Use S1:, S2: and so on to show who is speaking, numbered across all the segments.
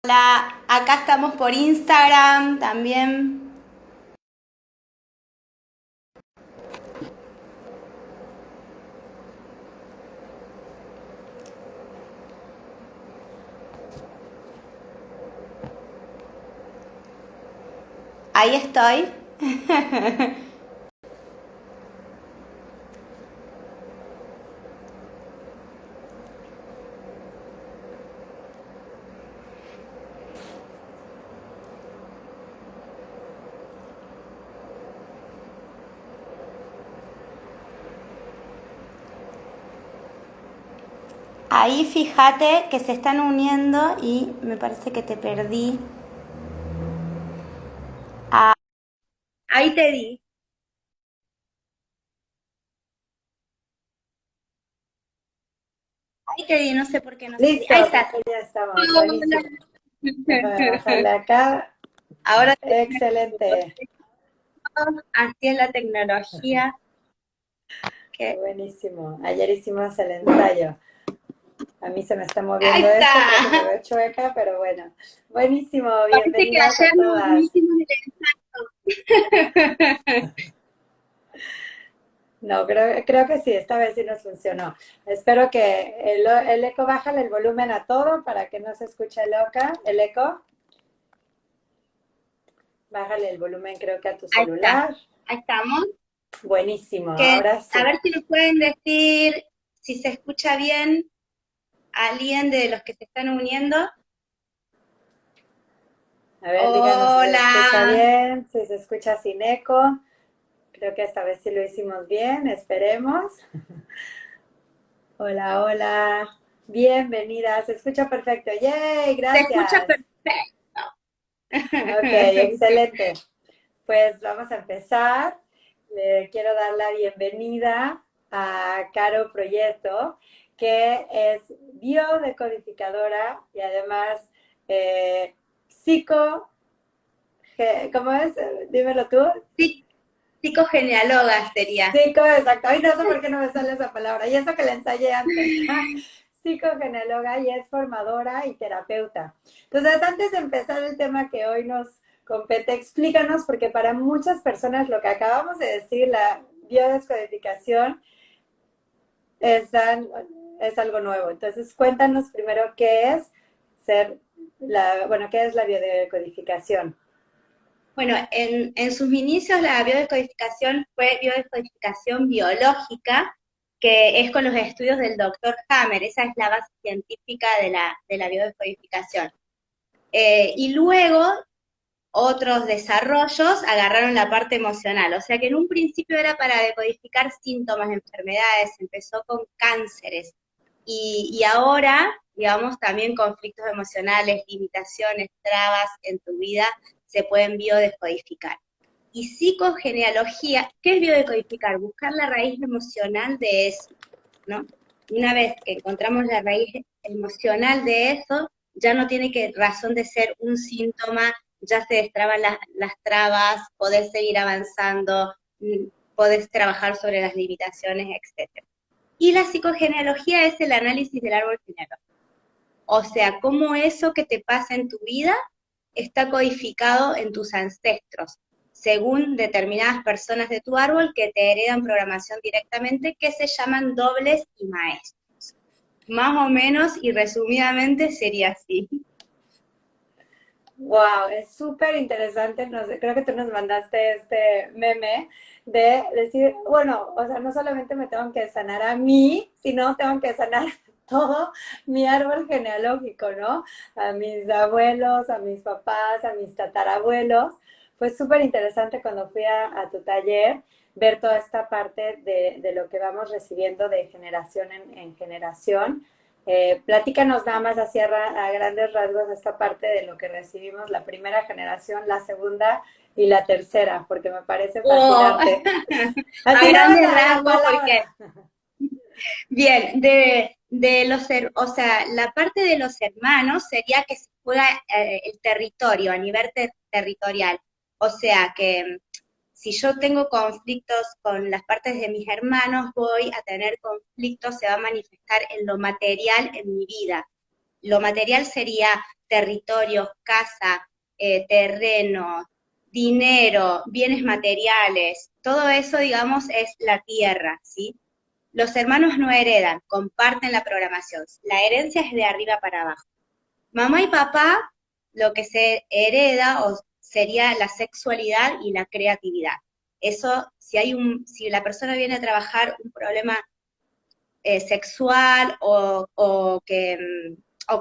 S1: Hola, acá estamos por Instagram también. Ahí estoy. Ahí fíjate que se están uniendo y me parece que te perdí. Ah, ahí te di. Ahí te di, no sé por qué no salí.
S2: Listo,
S1: Ahí
S2: creo
S1: estás.
S2: que ya estamos,
S1: Hola.
S2: buenísimo. Déjame bajarle acá.
S1: Ahora te
S2: Excelente,
S1: así es la tecnología. Que...
S2: buenísimo. Ayer hicimos el ensayo. A mí se me está
S1: Ahí
S2: moviendo esto, creo que me
S1: está.
S2: veo chueca, pero bueno. Buenísimo,
S1: Parece que
S2: bienvenidas a
S1: ayer no
S2: todas.
S1: hicimos el ensayo.
S2: No, creo que sí, esta vez sí nos funcionó. Espero que el eco, bájale el volumen a todo para que no se escuche el eco. Bájale el volumen creo que a tu
S1: Ahí está.
S2: celular.
S1: Ahí estamos.
S2: Buenísimo,
S1: Que
S2: ahora
S1: a
S2: sí.
S1: ver si nos pueden decir si se escucha bien a alguien de los que se están uniendo.
S2: A ver, díganos si se escucha
S1: Hola.
S2: bien, si se escucha sin eco. Creo que esta vez sí lo hicimos bien, esperemos. Hola, hola. Bienvenida, se escucha perfecto. ¡Yay!
S1: Se escucha
S2: Gracias.
S1: perfecto.
S2: Ok, excelente. Pues vamos a empezar. Le quiero dar la bienvenida a Caro Proyecto, que es biodecodificadora y además psico, ¿cómo es? Dímelo tú.
S1: Sí, psicogenealóloga sería.
S2: Exacto. Ay, no sé por qué no me sale esa palabra. Y eso que la ensayé antes. Psicogenealóga y es formadora y terapeuta. Entonces, antes de empezar el tema que hoy nos compete, explícanos, porque para muchas personas lo que acabamos de decir, la biodescodificación, es, es algo nuevo. Entonces, cuéntanos primero qué es ser bueno, qué es la biodescodificación.
S1: Bueno, en sus inicios la biodescodificación fue biodescodificación biológica, que es con los estudios del doctor Hammer. Esa es la base científica de la biodescodificación. Y luego otros desarrollos agarraron la parte emocional, o sea que en un principio era para decodificar síntomas, enfermedades, empezó con cánceres y ahora, digamos, también conflictos emocionales, limitaciones, trabas en tu vida se pueden biodescodificar. Y psicogenealogía, ¿qué es biodescodificar? Buscar la raíz emocional de eso, ¿no? Una vez que encontramos la raíz emocional de eso, ya no tiene que razón de ser un síntoma, ya se destraban las trabas, podés seguir avanzando, podés trabajar sobre las limitaciones, etc. Y la psicogenealogía es el análisis del árbol genealógico. O sea, cómo eso que te pasa en tu vida está codificado en tus ancestros, según determinadas personas de tu árbol que te heredan programación directamente, que se llaman dobles y maestros. Más o menos y resumidamente sería así.
S2: Wow, es súper interesante. Creo que tú nos mandaste este meme de decir, bueno, o sea, no solamente me tengo que sanar a mí, sino tengo que sanar todo mi árbol genealógico, ¿no? A mis abuelos, a mis papás, a mis tatarabuelos. Fue súper interesante cuando fui a tu taller ver toda esta parte de lo que vamos recibiendo de generación en generación. Platícanos nada más así a grandes rasgos esta parte de lo que recibimos la primera generación, la segunda y la tercera, porque me parece
S1: Oh,
S2: fascinante.
S1: a
S2: Así nada más
S1: grandes
S2: la
S1: rasgos, porque,
S2: palabra.
S1: bien, o sea, la parte de los hermanos sería que se juega el territorio a nivel territorial. O sea, que si yo tengo conflictos con las partes de mis hermanos, voy a tener conflictos, se va a manifestar en lo material en mi vida. lo material sería territorios, casa, terreno, dinero, bienes materiales, todo eso, digamos, es la tierra, ¿sí? Los hermanos no heredan, comparten la programación. La herencia es de arriba para abajo. Mamá y papá, lo que se hereda o sería la sexualidad y la creatividad. Eso, si la persona viene a trabajar un problema sexual o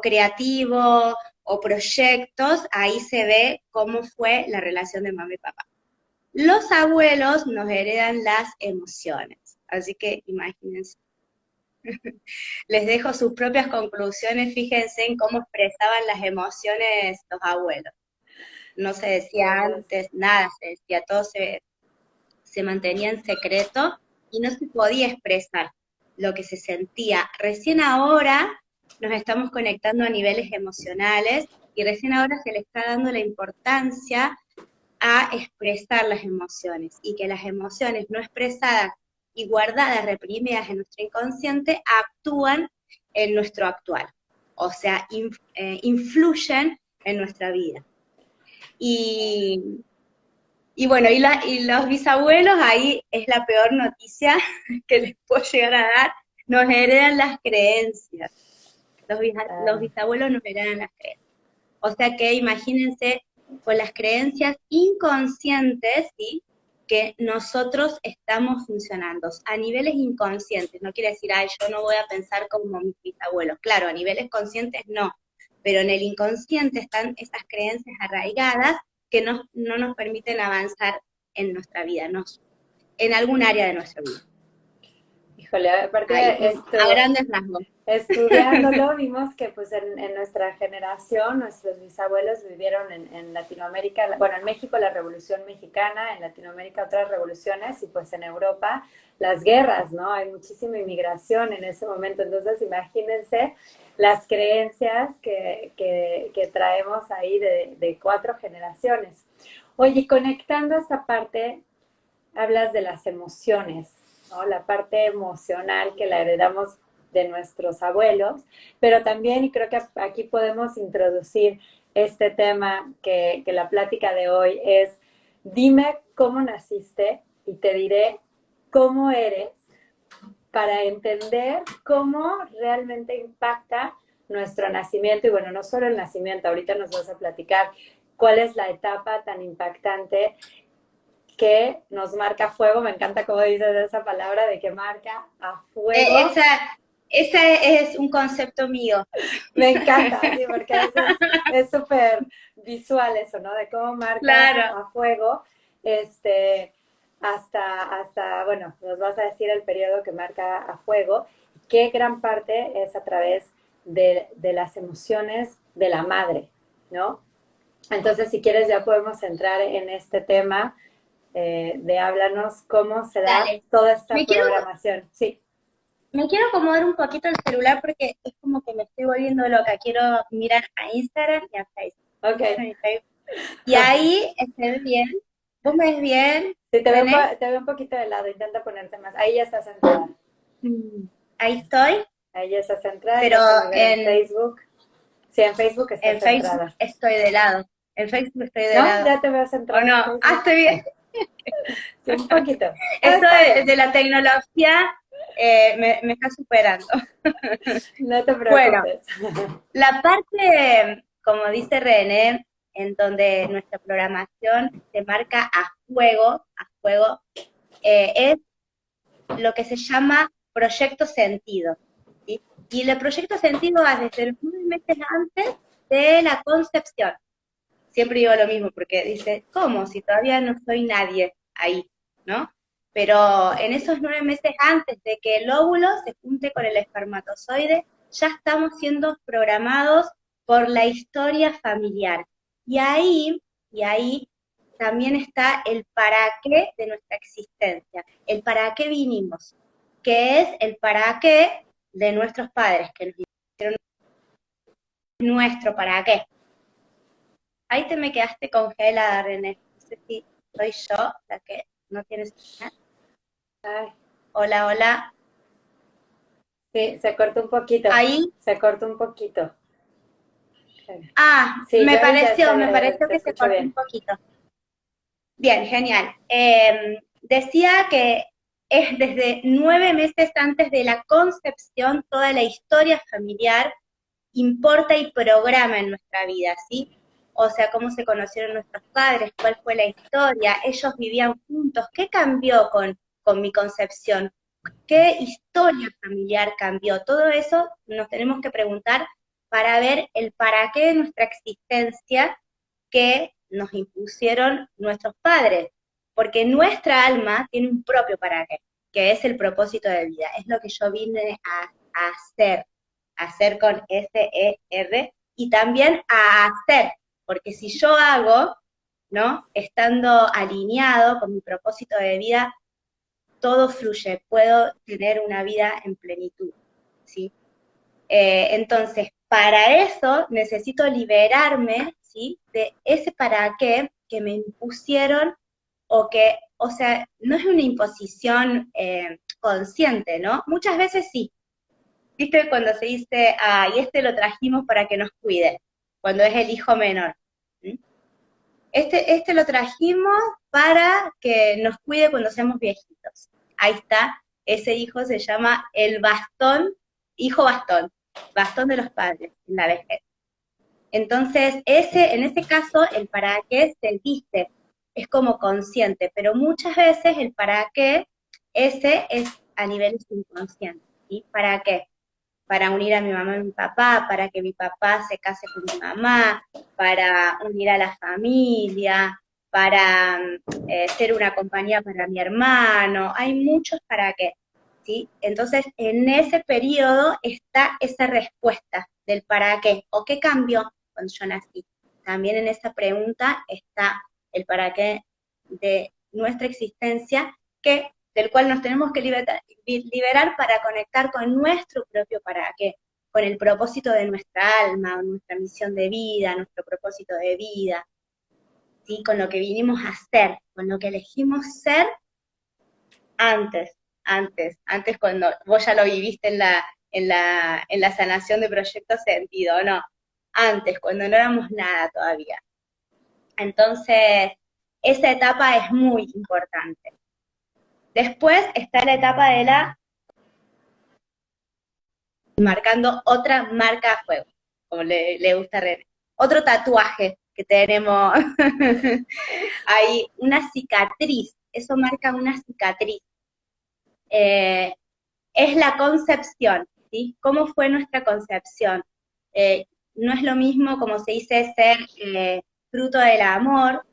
S1: creativo o proyectos, ahí se ve cómo fue la relación de mamá y papá. Los abuelos nos heredan las emociones, así que imagínense. Les dejo sus propias conclusiones, fíjense en cómo expresaban las emociones los abuelos. No se decía antes nada, se decía todo, se mantenía en secreto y no se podía expresar lo que se sentía. Recién ahora nos estamos conectando a niveles emocionales y recién ahora se le está dando la importancia a expresar las emociones y que las emociones no expresadas y guardadas, reprimidas en nuestro inconsciente, actúan en nuestro actual, o sea, influyen en nuestra vida. Y, y bueno, y los bisabuelos, ahí es la peor noticia que les puedo llegar a dar, nos heredan las creencias. Los bisabuelos nos heredan las creencias. O sea que imagínense con las creencias inconscientes, ¿sí? Que nosotros estamos funcionando a niveles inconscientes. No quiere decir, ay, yo no voy a pensar como mis bisabuelos. Claro, a niveles conscientes no, pero en el inconsciente están esas creencias arraigadas que no nos permiten avanzar en nuestra vida, en algún área de nuestra vida.
S2: Híjole,
S1: Ahí,
S2: aparte
S1: a grandes rasgos.
S2: estudiándolo vimos que pues en nuestra generación, nuestros bisabuelos vivieron en Latinoamérica, bueno, en México la Revolución Mexicana, en Latinoamérica otras revoluciones y pues en Europa las guerras, ¿no? Hay muchísima inmigración en ese momento, entonces imagínense las creencias que traemos ahí de 4 generaciones. Oye, conectando esta parte, hablas de las emociones, ¿no? La parte emocional que la heredamos de nuestros abuelos, pero también, y creo que aquí podemos introducir este tema que la plática de hoy es, dime cómo naciste y te diré cómo eres para entender cómo realmente impacta nuestro nacimiento. Y bueno, no solo el nacimiento, ahorita nos vas a platicar cuál es la etapa tan impactante que nos marca a fuego. Me encanta cómo dices esa palabra de que marca a fuego.
S1: Ese es un concepto mío.
S2: Me encanta, sí, porque a veces es súper visual eso, ¿no? De cómo marca
S1: Claro.
S2: a fuego, hasta, bueno, nos vas a decir el periodo que marca a fuego, que gran parte es a través de las emociones de la madre, ¿no? Entonces, si quieres, ya podemos entrar en este tema de háblanos cómo se da toda esta programación. Sí.
S1: Me quiero acomodar un poquito el celular porque es como que me estoy volviendo loca. Quiero mirar a Instagram y a Facebook.
S2: Ok.
S1: Y ahí se ve bien. ¿Vos me ves bien?
S2: Sí, te veo un poquito de lado, intenta ponerte más. Ahí ya estás centrada.
S1: Ahí estoy.
S2: Ahí ya estás centrada.
S1: Pero
S2: en Facebook. Sí, en Facebook estás
S1: en Facebook
S2: centrada.
S1: estoy de lado. En Facebook estoy de
S2: ¿No?
S1: lado.
S2: Ya te veo centrada.
S1: ¿O no? Ah, estoy bien.
S2: Sí, un poquito.
S1: Eso de la tecnología me está superando.
S2: No te
S1: Bueno,
S2: preocupes.
S1: la parte, como dice René, en donde nuestra programación se marca a fuego, es lo que se llama proyecto sentido, ¿sí? Y el proyecto sentido va desde los 9 meses antes de la concepción. Siempre digo lo mismo, porque dice, ¿cómo? Si todavía no soy nadie ahí, ¿no? Pero en esos 9 meses antes de que el óvulo se junte con el espermatozoide, ya estamos siendo programados por la historia familiar. Y ahí también está el para qué de nuestra existencia, el para qué vinimos, que es el para qué de nuestros padres, que nos hicieron nuestro para qué. Ahí te me quedaste congelada, René. No sé si soy yo la que no tiene señal. Hola, hola.
S2: Sí, se cortó un poquito.
S1: Ahí.
S2: Se cortó un poquito. Sí, yo ahorita
S1: Me pareció
S2: te
S1: que se
S2: escucho
S1: cortó un
S2: bien.
S1: poquito. Bien, genial. Decía que es desde 9 meses antes de la concepción toda la historia familiar importa y programa en nuestra vida, ¿sí? O sea, cómo se conocieron nuestros padres, cuál fue la historia, ellos vivían juntos, ¿qué cambió con mi concepción? ¿Qué historia familiar cambió? Todo eso nos tenemos que preguntar para ver el para qué de nuestra existencia que nos impusieron nuestros padres, porque nuestra alma tiene un propio para qué, que es el propósito de vida, es lo que yo vine a hacer con S-E-R, y también a hacer, porque si yo hago, ¿no? Estando alineado con mi propósito de vida, todo fluye, puedo tener una vida en plenitud, ¿sí? Entonces, para eso necesito liberarme, ¿sí? De ese para qué que me impusieron o que, o sea, no es una imposición consciente, ¿no? Muchas veces sí. ¿Viste cuando se dice, y este lo trajimos para que nos cuide, cuando es el hijo menor? ¿Mm? Este lo trajimos para que nos cuide cuando seamos viejitos. Ahí está, ese hijo se llama el bastón, hijo bastón, bastón de los padres, en la vejez. Entonces, en ese caso, el para qué se dice, es como consciente, pero muchas veces el para qué, ese es a nivel inconsciente, ¿sí? ¿Para qué? Para unir a mi mamá y mi papá, para que mi papá se case con mi mamá, para unir a la familia, para ser una compañía para mi hermano, hay muchos para qué, ¿sí? Entonces, en ese periodo está esa respuesta del para qué, o qué cambió cuando yo nací. También en esa pregunta está el para qué de nuestra existencia, del cual nos tenemos que liberar para conectar con nuestro propio para qué, con el propósito de nuestra alma, nuestra misión de vida, nuestro propósito de vida, ¿sí? Con lo que vinimos a ser, con lo que elegimos ser antes, antes cuando vos ya lo viviste en la sanación de Proyecto Sentido, ¿no? Antes, cuando no éramos nada todavía. Entonces, esa etapa es muy importante. Después está la etapa de la marcando otra marca a fuego, como le gusta a René. Otro tatuaje que tenemos ahí, una cicatriz, eso marca una cicatriz. Eh, es la concepción, ¿sí? ¿Cómo fue nuestra concepción? No es lo mismo, como se dice, ser fruto del amor,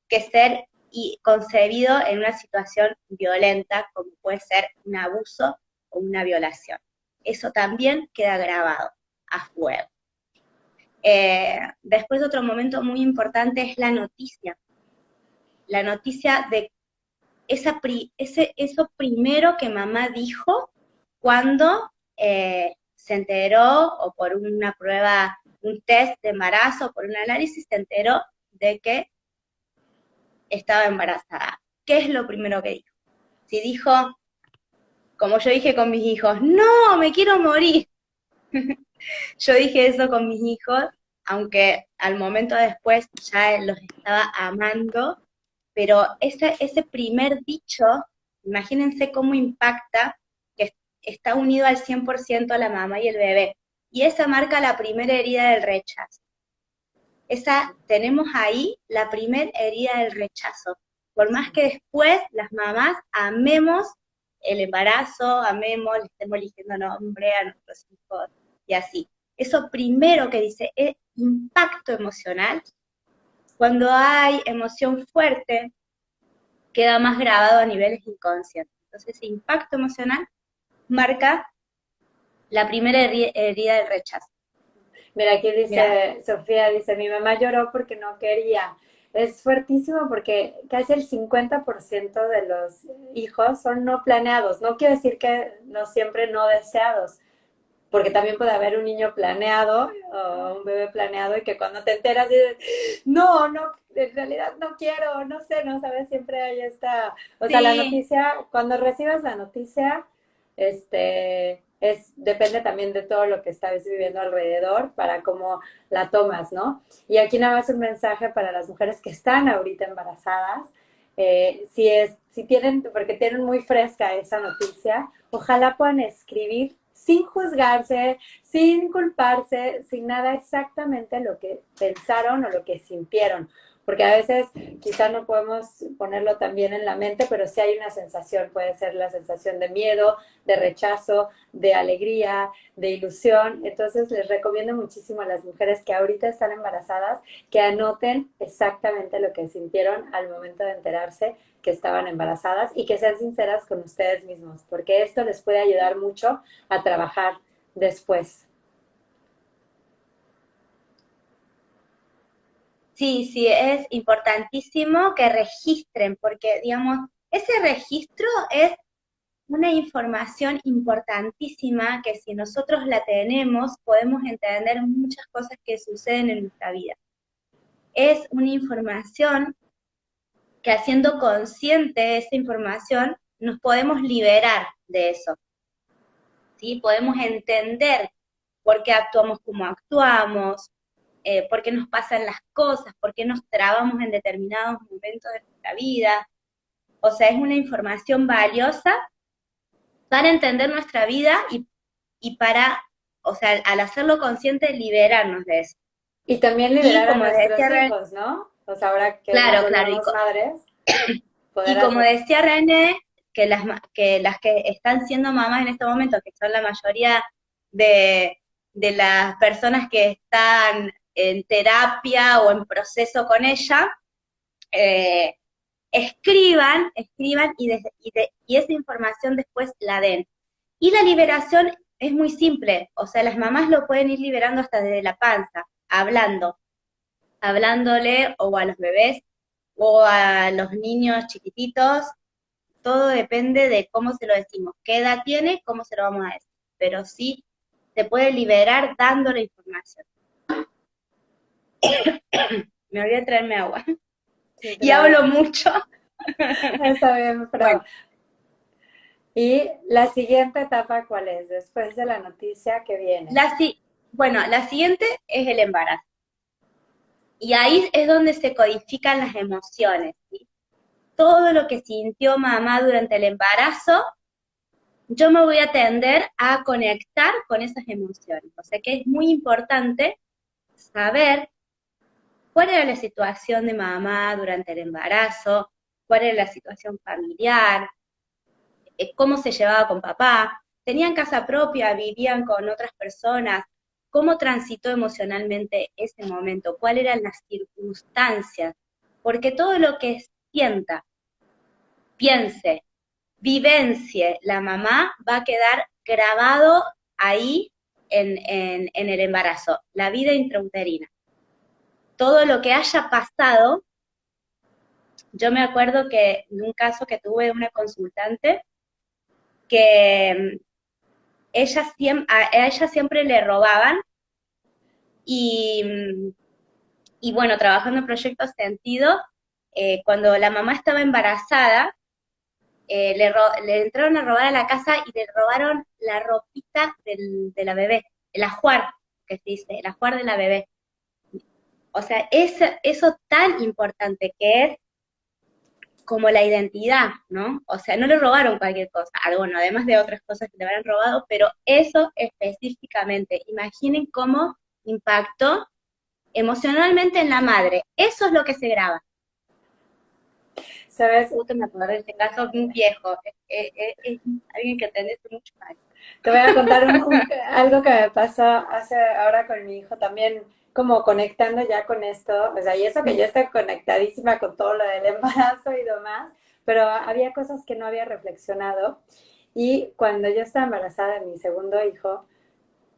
S1: que ser y concebido en una situación violenta, como puede ser un abuso o una violación. Eso también queda grabado a fuego. Después otro momento muy importante es la noticia. La noticia de eso primero que mamá dijo cuando se enteró, o por una prueba, un test de embarazo, por un análisis, se enteró de que estaba embarazada. ¿Qué es lo primero que dijo? Si dijo, como yo dije con mis hijos, no, me quiero morir. Yo dije eso con mis hijos, aunque al momento después ya los estaba amando, pero ese primer dicho, imagínense cómo impacta, que está unido al 100% a la mamá y el bebé. Y esa marca la primera herida del rechazo. Tenemos ahí la primera herida del rechazo. Por más que después las mamás amemos el embarazo, amemos, le estemos eligiendo nombre a nuestros hijos y así. Eso primero que dice es impacto emocional. Cuando hay emoción fuerte, queda más grabado a niveles inconscientes. Entonces, ese impacto emocional marca la primera herida del rechazo.
S2: Mira, aquí
S1: Mira,
S2: dice, Sofía dice, mi mamá lloró porque no quería. Es fuertísimo porque casi el 50% de los hijos son no planeados. No quiere decir que no siempre no deseados, porque también puede haber un niño planeado o un bebé planeado y que cuando te enteras dices, no, no, en realidad no quiero, no sé, no sabes, siempre hay o sea, la
S1: sí,
S2: noticia, cuando recibas la noticia, este, depende también de todo lo que estás viviendo alrededor para cómo la tomas, ¿no? Y aquí nada más un mensaje para las mujeres que están ahorita embarazadas. Si tienen, porque tienen muy fresca esa noticia, ojalá puedan escribir sin juzgarse, sin culparse, sin nada exactamente lo que pensaron o lo que sintieron. Porque a veces quizá no podemos ponerlo también en la mente, pero sí hay una sensación, puede ser la sensación de miedo, de rechazo, de alegría, de ilusión. Entonces les recomiendo muchísimo a las mujeres que ahorita están embarazadas que anoten exactamente lo que sintieron al momento de enterarse que estaban embarazadas y que sean sinceras con ustedes mismos, porque esto les puede ayudar mucho a trabajar después.
S1: Sí, sí, es importantísimo que registren, porque, digamos, ese registro es una información importantísima que si nosotros la tenemos, podemos entender muchas cosas que suceden en nuestra vida. Es una información que haciendo consciente esa información, nos podemos liberar de eso, ¿sí? Podemos entender por qué actuamos como actuamos, por qué nos pasan las cosas, por qué nos trabamos en determinados momentos de nuestra vida. O sea, es una información valiosa para entender nuestra vida y para, o sea, al hacerlo consciente, liberarnos de eso.
S2: Y también
S1: Y
S2: liberar a
S1: como
S2: nuestros
S1: decía René,
S2: hijos, ¿no? Pues ahora que nos
S1: claro, claro,
S2: volvamos madres, poder
S1: y como
S2: hacer.
S1: decía René, que las que están siendo mamás en este momento, que son la mayoría de, de las personas que están en terapia o en proceso con ella, eh, escriban y esa información después la den. Y la liberación es muy simple, o sea, las mamás lo pueden ir liberando hasta desde la panza, hablándole o a los bebés o a los niños chiquititos, todo depende de cómo se lo decimos, qué edad tiene, cómo se lo vamos a decir, pero sí se puede liberar dando la información. Me olvidé de traerme agua.
S2: Sí,
S1: Y
S2: claro.
S1: hablo mucho.
S2: Está bien, pero...
S1: Bueno,
S2: ¿Y la siguiente etapa cuál es? Después de la noticia que viene.
S1: la, bueno, la siguiente es el embarazo. Y ahí es donde se codifican las emociones, ¿sí? Todo lo que sintió mamá durante el embarazo, yo me voy a tender a conectar con esas emociones. O sea que es muy importante saber cuál era la situación de mamá durante el embarazo, cuál era la situación familiar, cómo se llevaba con papá, tenían casa propia, vivían con otras personas, cómo transitó emocionalmente ese momento, cuáles eran las circunstancias, porque todo lo que sienta, piense, vivencie la mamá va a quedar grabado ahí en el embarazo, la vida intrauterina. Todo lo que haya pasado, yo me acuerdo que en un caso que tuve una consultante que a ella siempre le robaban y, y bueno, trabajando en Proyecto Sentido, cuando la mamá estaba embarazada, le entraron a robar a la casa y le robaron la ropita de la bebé, el ajuar, que se dice, el ajuar de la bebé. O sea, eso tan importante que es como la identidad, ¿no? O sea, no le robaron cualquier cosa, bueno, además de otras cosas que le habrán robado, pero eso específicamente, imaginen cómo impactó emocionalmente en la madre. Eso es lo que se graba.
S2: ¿Sabes?
S1: Justo me acordé de este caso muy viejo, es alguien que atendiste mucho más.
S2: Te voy a contar algo que me pasó hace ahora con mi hijo también, como conectando ya con esto, o sea, y eso que yo estoy conectadísima con todo lo del embarazo y demás, pero había cosas que no había reflexionado y cuando yo estaba embarazada de mi segundo hijo,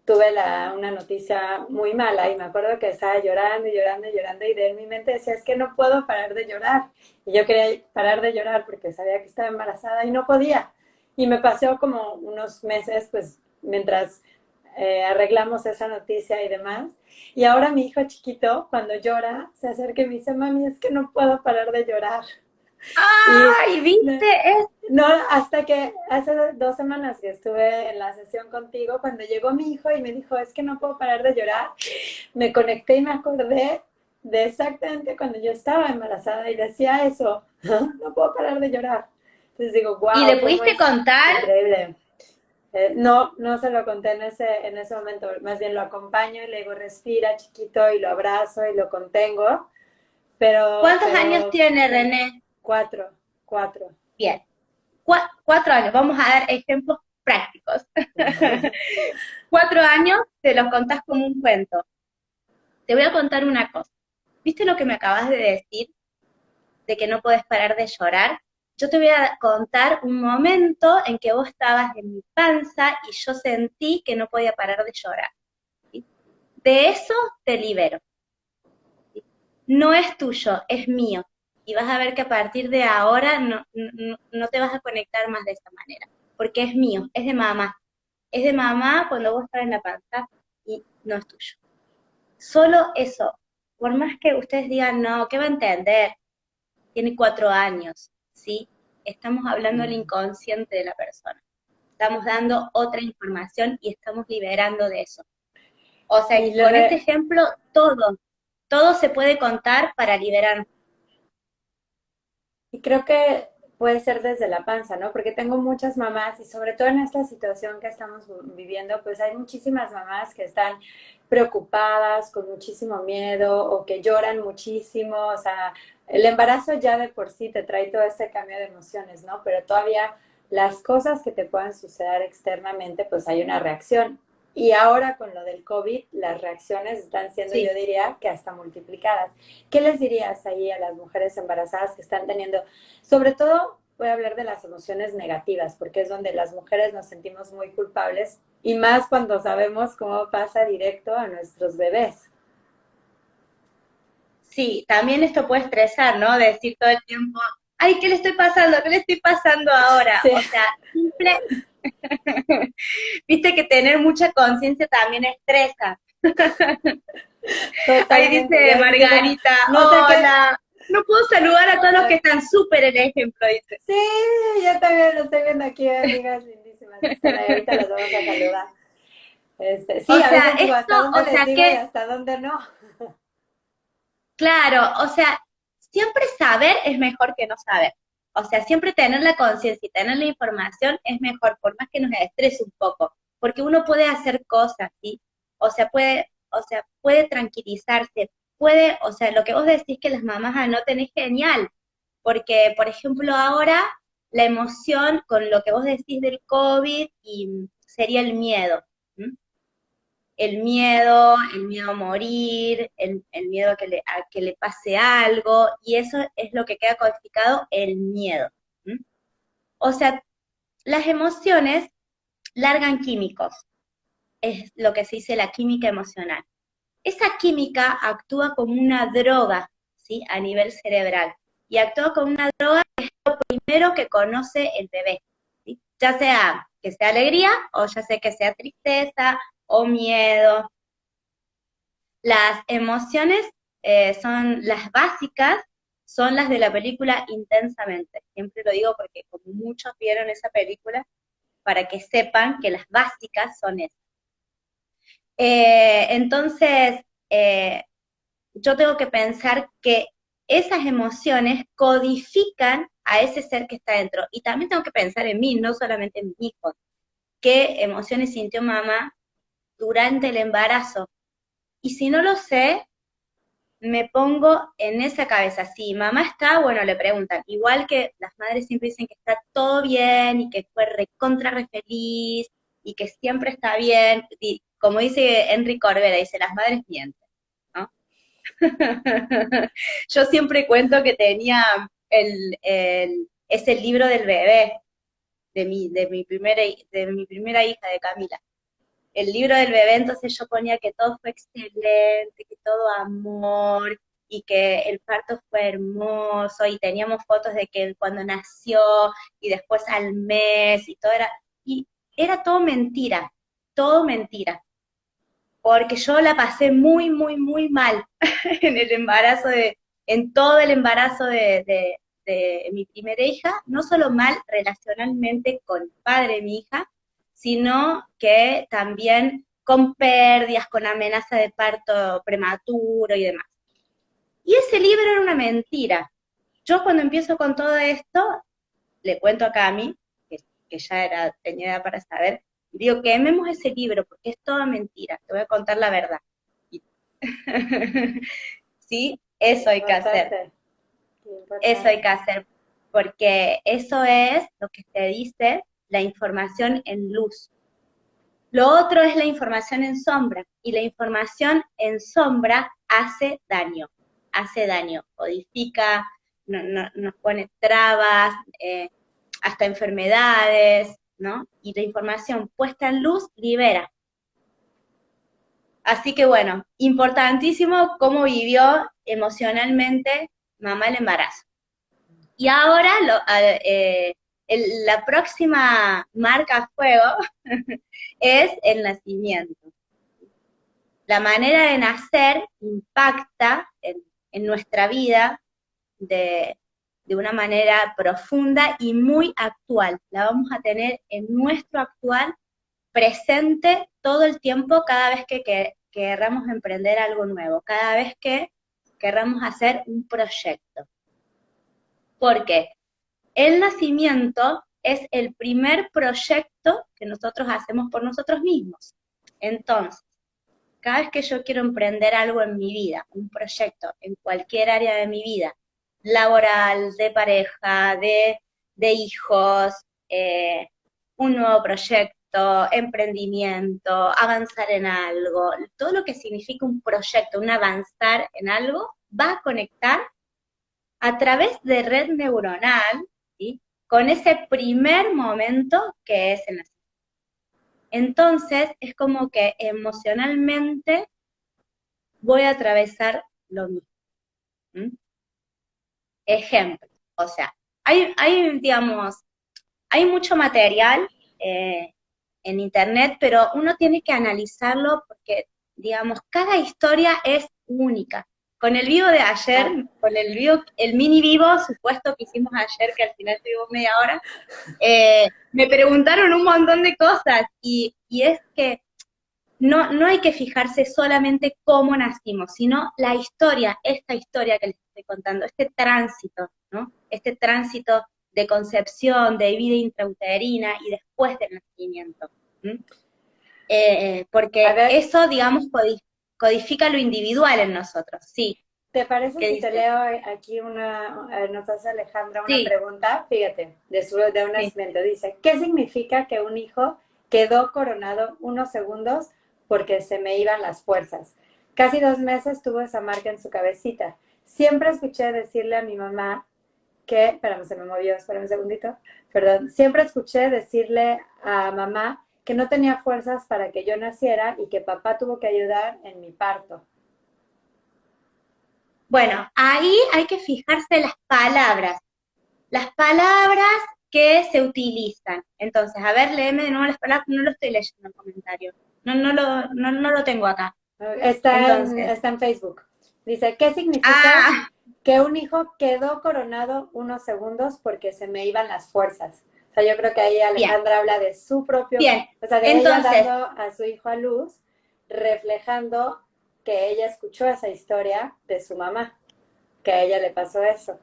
S2: tuve una noticia muy mala y me acuerdo que estaba llorando y llorando y llorando y de mi mente decía, es que no puedo parar de llorar. Y yo quería parar de llorar porque sabía que estaba embarazada y no podía. Y me pasó como unos meses, pues, mientras arreglamos esa noticia y demás. Y ahora mi hijo chiquito, cuando llora, se acerca y me dice, mami, es que no puedo parar de llorar. Y
S1: ¡Ay, viste!
S2: no, hasta que hace 2 semanas que estuve en la sesión contigo, cuando llegó mi hijo y me dijo, es que no puedo parar de llorar, me conecté y me acordé de exactamente cuando yo estaba embarazada y decía eso, no puedo parar de llorar. Entonces digo,
S1: ¿Y
S2: wow,
S1: le
S2: cómo
S1: pudiste
S2: es
S1: contar?
S2: increíble. No, no se lo conté en ese momento, más bien lo acompaño y le digo, respira chiquito y lo abrazo y lo contengo, pero,
S1: ¿Cuántos años
S2: pero
S1: tiene René?
S2: 4.
S1: Bien, 4 años. Vamos a dar ejemplos prácticos. 4 años te los contás como un cuento. Te voy a contar una cosa. ¿Viste lo que me acabas de decir? De que no podés parar de llorar. Yo te voy a contar un momento en que vos estabas en mi panza y yo sentí que no podía parar de llorar. ¿Sí? De eso te libero. ¿Sí? No es tuyo, es mío. Y vas a ver que a partir de ahora no te vas a conectar más de esa manera, porque es mío, es de mamá. Es de mamá cuando vos estás en la panza y no es tuyo. Solo eso. Por más que ustedes digan, no, ¿qué va a entender? Tiene 4 años, ¿sí? Estamos hablando del inconsciente de la persona. Estamos dando otra información y estamos liberando de eso. O sea
S2: Y
S1: que con este
S2: le,
S1: ejemplo, todo se puede contar para liberar.
S2: Y creo que puede ser desde la panza, ¿no? Porque tengo muchas mamás y sobre todo en esta situación que estamos viviendo, pues hay muchísimas mamás que están preocupadas, con muchísimo miedo o que lloran muchísimo. O sea, el embarazo ya de por sí te trae todo este cambio de emociones, ¿no? Pero todavía las cosas que te puedan suceder externamente, pues hay una reacción. Y ahora con lo del COVID, las reacciones están siendo, yo
S1: Sí.
S2: diría, que hasta multiplicadas. ¿Qué les dirías ahí a las mujeres embarazadas que están teniendo, sobre todo voy a hablar de las emociones negativas, porque es donde las mujeres nos sentimos muy culpables y más cuando sabemos cómo pasa directo a nuestros bebés?
S1: Sí, también esto puede estresar, ¿no? Decir todo el tiempo, ay, ¿qué le estoy pasando? ¿Qué le estoy pasando ahora?
S2: Sí,
S1: O sea, simple, viste que tener mucha conciencia también estresa. Ahí
S2: totalmente.
S1: dice
S2: Yo así siempre, no,
S1: Margarita,
S2: no sé qué.
S1: hola, no puedo saludar a todos los que están súper el ejemplo, dice.
S2: Sí, yo también lo estoy viendo aquí, amigas lindísimas que están ahí. Ahorita las vamos a saludar.
S1: O
S2: Sí, a
S1: sea,
S2: veces digo,
S1: esto,
S2: ¿hasta dónde
S1: o
S2: les
S1: sea
S2: digo y
S1: que,
S2: hasta dónde no?
S1: claro, o sea, siempre saber es mejor que no saber. O sea, siempre tener la conciencia y tener la información es mejor, por más que nos estrese un poco, porque uno puede hacer cosas, ¿sí? O sea, puede tranquilizarse, puede, o sea, lo que vos decís que las mamás anoten es genial, porque, por ejemplo, ahora la emoción con lo que vos decís del COVID y sería el miedo. ¿M? El miedo a morir, el miedo a que le pase algo, y eso es lo que queda codificado, el miedo. ¿M? O sea, las emociones largan químicos, es lo que se dice la química emocional. Esa química actúa como una droga, ¿sí? A nivel cerebral, y actúa como una droga primero que conoce el bebé, ¿sí? Ya sea que sea alegría o ya sea que sea tristeza o miedo. Las emociones son las básicas, son las de la película Intensamente. Siempre lo digo porque como muchos vieron esa película, para que sepan que las básicas son esas. Entonces, yo tengo que pensar que esas emociones codifican a ese ser que está dentro. Y también tengo que pensar en mí, no solamente en mi hijo. ¿Qué emociones sintió mamá durante el embarazo? Y si no lo sé, me pongo en esa cabeza. Si mamá está, bueno, le preguntan. Igual que las madres siempre dicen que está todo bien y que fue recontra re feliz y que siempre está bien. Y como dice Enrique Corbera, dice, las madres mienten, ¿no? Yo siempre cuento que tenía ese libro del bebé, de mi primera hija, de Camila, el libro del bebé, entonces yo ponía que todo fue excelente, que todo amor, y que el parto fue hermoso, y teníamos fotos de que cuando nació, y después al mes, y era todo mentira, porque yo la pasé muy, muy, muy mal en el embarazo en todo el embarazo de mi primera hija, no solo mal relacionalmente con el padre de mi hija, sino que también con pérdidas, con amenaza de parto prematuro y demás. Y ese libro era una mentira. Yo cuando empiezo con todo esto, le cuento a Cami, que ya tenía edad para saber, y digo, quememos ese libro, porque es toda mentira, te voy a contar la verdad. ¿Sí? Eso hay que hacer.
S2: Importante,
S1: Eso hay
S2: importante.
S1: que hacer, porque eso es lo que te dice la información en luz. Lo otro es la información en sombra, y la información en sombra hace daño, codifica, nos pone trabas, hasta enfermedades, ¿no? Y la información puesta en luz libera. Así que bueno, importantísimo cómo vivió emocionalmente mamá el embarazo. Y ahora la próxima marca a fuego es el nacimiento. La manera de nacer impacta en nuestra vida de una manera profunda y muy actual. La vamos a tener en nuestro actual presente todo el tiempo cada vez que querramos emprender algo nuevo, cada vez que querramos hacer un proyecto. Porque el nacimiento es el primer proyecto que nosotros hacemos por nosotros mismos. Entonces, cada vez que yo quiero emprender algo en mi vida, un proyecto en cualquier área de mi vida, laboral, de pareja, de hijos, un nuevo proyecto, emprendimiento, avanzar en algo, todo lo que significa un proyecto, un avanzar en algo, va a conectar a través de red neuronal, ¿sí? Con ese primer momento que es el nacimiento. Entonces, es como que emocionalmente voy a atravesar lo mismo. ¿Mm? Ejemplo, o sea, digamos, hay mucho material en internet, pero uno tiene que analizarlo porque, digamos, cada historia es única. Con el vivo de ayer,
S2: Ah,
S1: con el mini vivo supuesto que hicimos ayer, que al final tuvimos media hora, me preguntaron un montón de cosas y es que no hay que fijarse solamente cómo nacimos, sino la historia, esta historia que les estoy contando, este tránsito, ¿no? Este tránsito de concepción, de vida intrauterina y después del nacimiento.
S2: a
S1: Porque
S2: ver,
S1: eso, digamos, codifica lo individual en nosotros, sí.
S2: ¿te parece
S1: ¿Qué
S2: si te
S1: dices?
S2: leo aquí nos hace Alejandra una
S1: Sí,
S2: pregunta? Fíjate, de un
S1: sí.
S2: nacimiento. Dice, ¿qué significa que un hijo quedó coronado unos segundos porque se me iban las fuerzas? Casi 2 meses tuvo esa marca en su cabecita. Siempre escuché decirle a mi mamá que, espérame, se me movió, espérame un segundito, perdón, siempre escuché decirle a mamá que no tenía fuerzas para que yo naciera y que papá tuvo que ayudar en mi parto.
S1: Bueno, ahí hay que fijarse las palabras que se utilizan. Entonces, a ver, léeme de nuevo las palabras, no lo estoy leyendo en el comentario. No lo tengo acá. Entonces,
S2: Está en Facebook. Dice, ¿qué significa
S1: ah,
S2: que un hijo quedó coronado unos segundos porque se me iban las fuerzas? O sea, yo creo que ahí
S1: bien,
S2: Alejandra habla de su propio,
S1: bien.
S2: o sea, de ella
S1: Entonces,
S2: dando a su hijo a luz, reflejando que ella escuchó esa historia de su mamá, que a ella le pasó eso.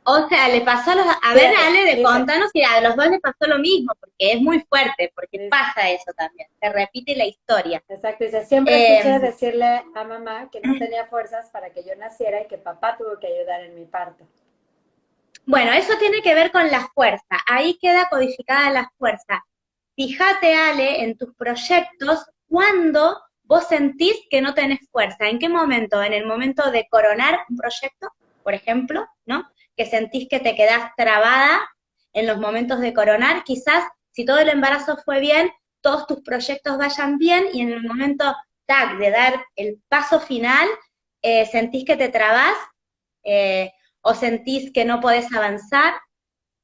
S1: o sea, le pasó a ver,
S2: Fíjate,
S1: Ale, de
S2: dice,
S1: contanos si a los dos les pasó lo mismo, porque es muy fuerte, porque
S2: dice,
S1: pasa eso también, se repite la historia.
S2: exacto, dice, siempre escuché
S1: Eh,
S2: decirle a mamá que no tenía fuerzas para que yo naciera y que papá tuvo que ayudar en mi parto.
S1: bueno, eso tiene que ver con la fuerza, ahí queda codificada la fuerza. Fíjate, Ale, en tus proyectos, cuando vos sentís que no tenés fuerza. ¿En qué momento? En el momento de coronar un proyecto, por ejemplo, ¿no? Que sentís que te quedás trabada en los momentos de coronar. Quizás, si todo el embarazo fue bien, todos tus proyectos vayan bien y en el momento, tac, de dar el paso final, sentís que te trabás eh, o sentís que no podés avanzar,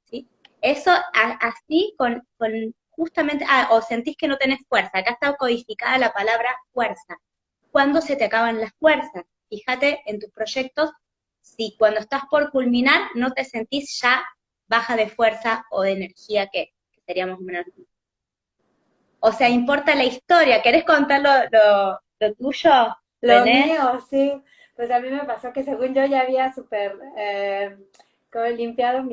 S1: ¿sí? Eso así con justamente, o sentís que no tenés fuerza, acá está codificada la palabra fuerza. ¿Cuándo se te acaban las fuerzas? Fíjate en tus proyectos si cuando estás por culminar no te sentís ya baja de fuerza o de energía, que sería más o menos. O sea, importa la historia. ¿Querés contar lo tuyo,
S2: Lo
S1: René?
S2: mío, sí. Pues a mí me pasó que según yo ya había súper como limpiado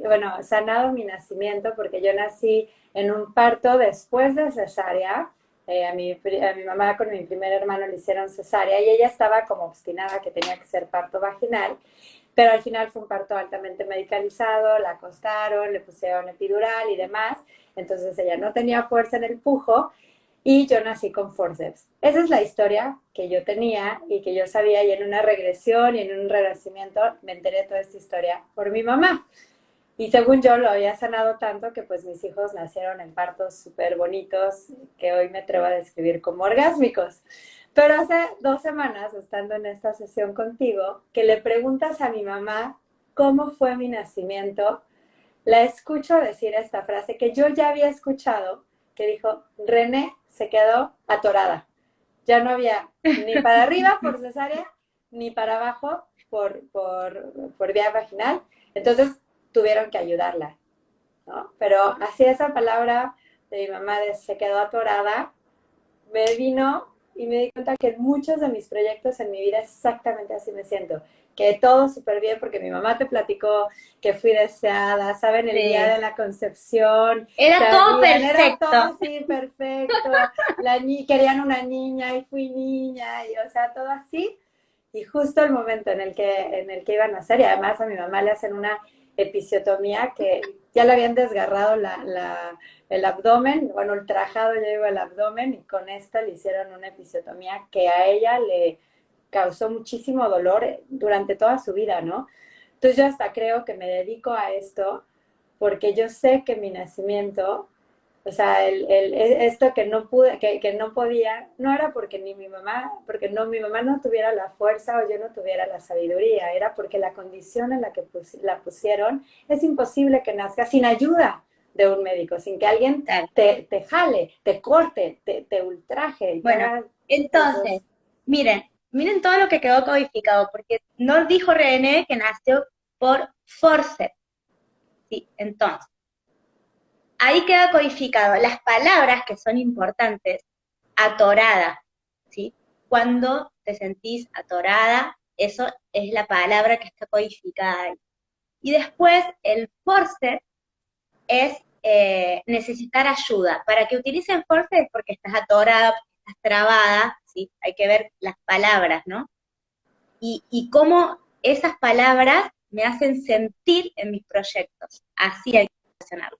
S2: bueno, sanado mi nacimiento, porque yo nací en un parto después de cesárea. A mi mamá con mi primer hermano le hicieron cesárea y ella estaba como obstinada que tenía que ser parto vaginal, pero al final fue un parto altamente medicalizado, la acostaron, le pusieron epidural y demás, entonces ella no tenía fuerza en el pujo y yo nací con forceps. Esa es la historia que yo tenía y que yo sabía, y en una regresión y en un renacimiento me enteré de toda esta historia por mi mamá. Y según yo lo había sanado tanto que pues mis hijos nacieron en partos súper bonitos que hoy me atrevo a describir como orgásmicos. Pero hace 2 semanas, estando en esta sesión contigo, que le preguntas a mi mamá cómo fue mi nacimiento, la escucho decir esta frase que yo ya había escuchado, que dijo, René se quedó atorada. Ya no había ni para arriba por cesárea, ni para abajo por vía vaginal. Entonces tuvieron que ayudarla, ¿no? Pero así esa palabra de mi mamá de se quedó atorada, me vino y me di cuenta que en muchos de mis proyectos en mi vida exactamente así me siento. Que todo súper bien porque mi mamá te platicó que fui deseada, saben, el día de
S1: Sí.
S2: la concepción,
S1: Era todo
S2: sabían, era todo
S1: perfecto.
S2: así perfecto, querían una niña y fui niña, y o sea, todo así. Y justo el momento en el que iban a nacer, y además a mi mamá le hacen una episiotomía que ya le habían desgarrado el abdomen, bueno, ultrajado ya iba el abdomen, y con esta le hicieron una episiotomía que a ella le causó muchísimo dolor durante toda su vida, ¿no? Entonces yo hasta creo que me dedico a esto porque yo sé que mi nacimiento, o sea, esto que no pude, que no podía, no era porque ni mi mamá, porque no, mi mamá no tuviera la fuerza o yo no tuviera la sabiduría, era porque la condición en la que la pusieron es imposible que nazca sin ayuda de un médico, sin que alguien
S1: Claro.
S2: te jale, te corte, te ultraje y te
S1: Bueno,
S2: haga
S1: entonces,
S2: esos.
S1: miren todo lo que quedó codificado, porque no dijo René que nació por forceps, ¿sí? Entonces, ahí queda codificado las palabras que son importantes, atorada, ¿sí? Cuando te sentís atorada, eso es la palabra que está codificada ahí. Y después el forceps es necesitar ayuda. Para que utilicen forceps es porque estás atorada, porque estás trabada, ¿sí? Hay que ver las palabras, ¿no? Y cómo esas palabras me hacen sentir en mis proyectos. Así hay que relacionarlo.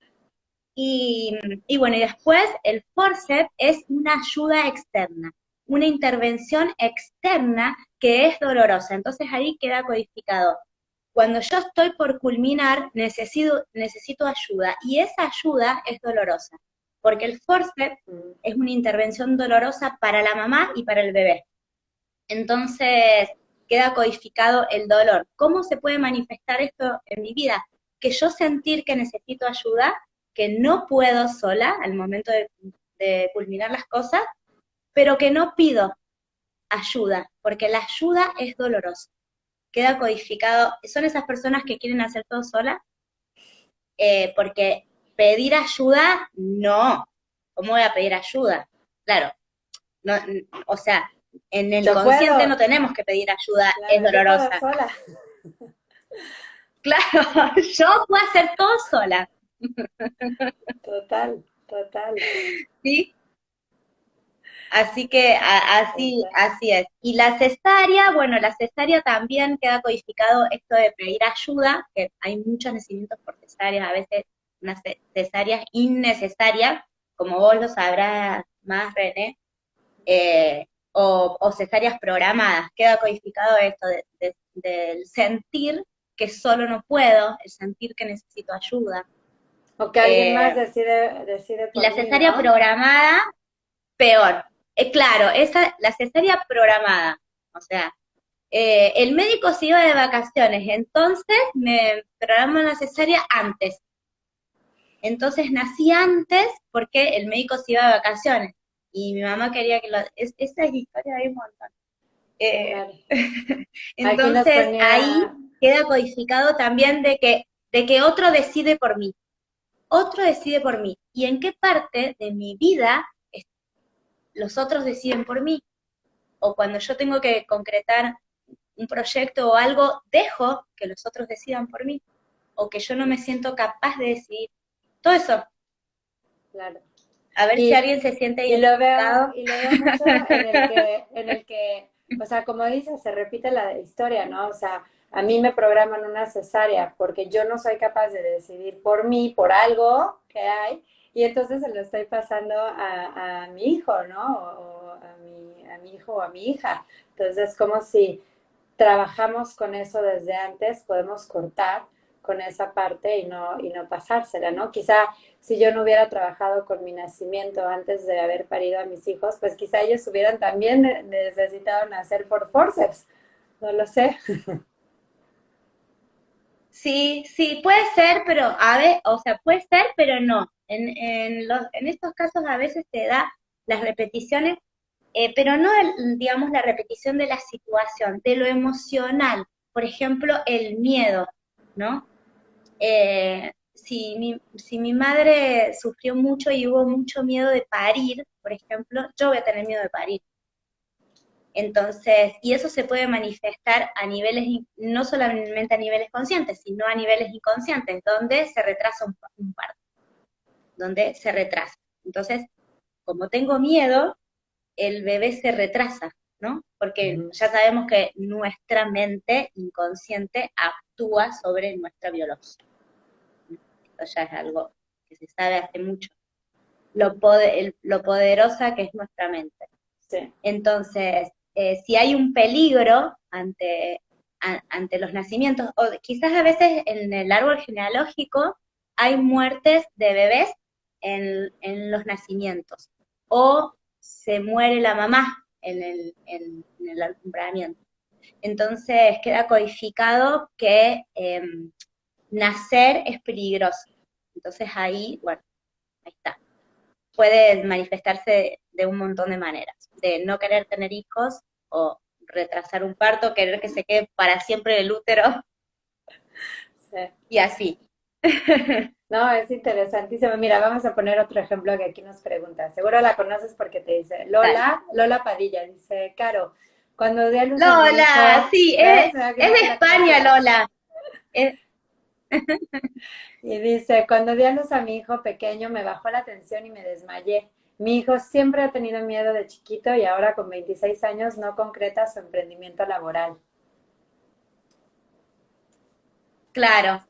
S1: Y bueno, y después el forceps es una ayuda externa, una intervención externa que es dolorosa. Entonces ahí queda codificado. Cuando yo estoy por culminar, necesito ayuda y esa ayuda es dolorosa, porque el forceps es una intervención dolorosa para la mamá y para el bebé. Entonces queda codificado el dolor. ¿Cómo se puede manifestar esto en mi vida? Que yo sentir que necesito ayuda, que no puedo sola al momento de culminar las cosas, pero que no pido ayuda, porque la ayuda es dolorosa. Queda codificado, son esas personas que quieren hacer todo sola, porque pedir ayuda, no. ¿Cómo voy a pedir ayuda? Claro, no, o sea, en el
S2: Yo
S1: consciente no
S2: puedo,
S1: tenemos que pedir ayuda, es
S2: claro, yo puedo
S1: dolorosa.
S2: sola.
S1: Claro, yo puedo hacer todo sola,
S2: Total, total.
S1: ¿sí? Así que así,
S2: Total.
S1: así es. Y la cesárea, bueno, la cesárea también queda codificado esto de pedir ayuda, que hay muchos nacimientos por cesáreas, a veces unas cesáreas innecesarias, como vos lo sabrás más, René, o cesáreas programadas. Queda codificado esto del sentir que solo no puedo, el sentir que necesito ayuda.
S2: O que alguien más
S1: Eh,
S2: decide
S1: y
S2: por
S1: la
S2: mí,
S1: cesárea
S2: ¿no?
S1: programada, peor. Claro, la cesárea programada, o sea, el médico se iba de vacaciones, entonces me programó la cesárea antes. Entonces nací antes porque el médico se iba de vacaciones y mi mamá quería que esa es la historia de un montón. Eh,
S2: Claro. Aquí nos
S1: entonces ahí,
S2: ponía.
S1: queda codificado también de que otro decide por mí. Otro decide por mí. ¿Y en qué parte de mi vida los otros deciden por mí? O cuando yo tengo que concretar un proyecto o algo, dejo que los otros decidan por mí. O que yo no me siento capaz de decidir. Todo eso.
S2: Claro.
S1: A ver si
S2: Y,
S1: alguien se siente
S2: y lo veo,
S1: identificado.
S2: y lo veo mucho en el que, o sea, como dices, se repite la historia, ¿no? O sea, a mí me programan una cesárea porque yo no soy capaz de decidir por mí, por algo que hay, y entonces se lo estoy pasando a mi hijo, ¿no? O a mi hijo o a mi hija. Entonces, como si trabajamos con eso desde antes, podemos cortar con esa parte y no pasársela, ¿no? Quizá si yo no hubiera trabajado con mi nacimiento antes de haber parido a mis hijos, pues quizá ellos hubieran también necesitado nacer por forceps, no lo sé.
S1: Sí, sí, puede ser, pero a ver, o sea, puede ser, pero no. En estos casos a veces te da las repeticiones, pero no, digamos, la repetición de la situación, de lo emocional. Por ejemplo, el miedo, ¿no? Si mi madre sufrió mucho y hubo mucho miedo de parir, por ejemplo, yo voy a tener miedo de parir. Entonces, y eso se puede manifestar a niveles, no solamente a niveles conscientes, sino a niveles inconscientes, donde se retrasa un parto, donde se retrasa. Entonces, como tengo miedo, el bebé se retrasa, ¿no? Porque
S2: Ujú.
S1: ya sabemos que nuestra mente inconsciente actúa sobre nuestra biología. Esto ya es algo que se sabe hace mucho, lo poderosa que es nuestra mente.
S2: Sí.
S1: Entonces, si hay un peligro ante los nacimientos, o quizás a veces en el árbol genealógico hay muertes de bebés en los nacimientos, o se muere la mamá en el alumbramiento. Entonces queda codificado que nacer es peligroso. Entonces ahí, bueno, ahí está, puede manifestarse de un montón de maneras, de no querer tener hijos o retrasar un parto, querer que se quede para siempre el útero
S2: Sí.
S1: y así.
S2: No, es interesantísimo. Mira, vamos a poner otro ejemplo que aquí nos pregunta. Seguro la conoces porque te dice,
S1: Dale.
S2: Lola Padilla, dice, Caro, cuando di a luz a mi
S1: Lola,
S2: hijo,
S1: sí,
S2: ¿ves?
S1: es
S2: Creía
S1: de
S2: que la
S1: España,
S2: conocías.
S1: Lola. Es-
S2: Y dice, cuando di a luz a mi hijo pequeño me bajó la tensión y me desmayé. Mi hijo siempre ha tenido miedo de chiquito y ahora con 26 años no concreta su emprendimiento laboral.
S1: claro.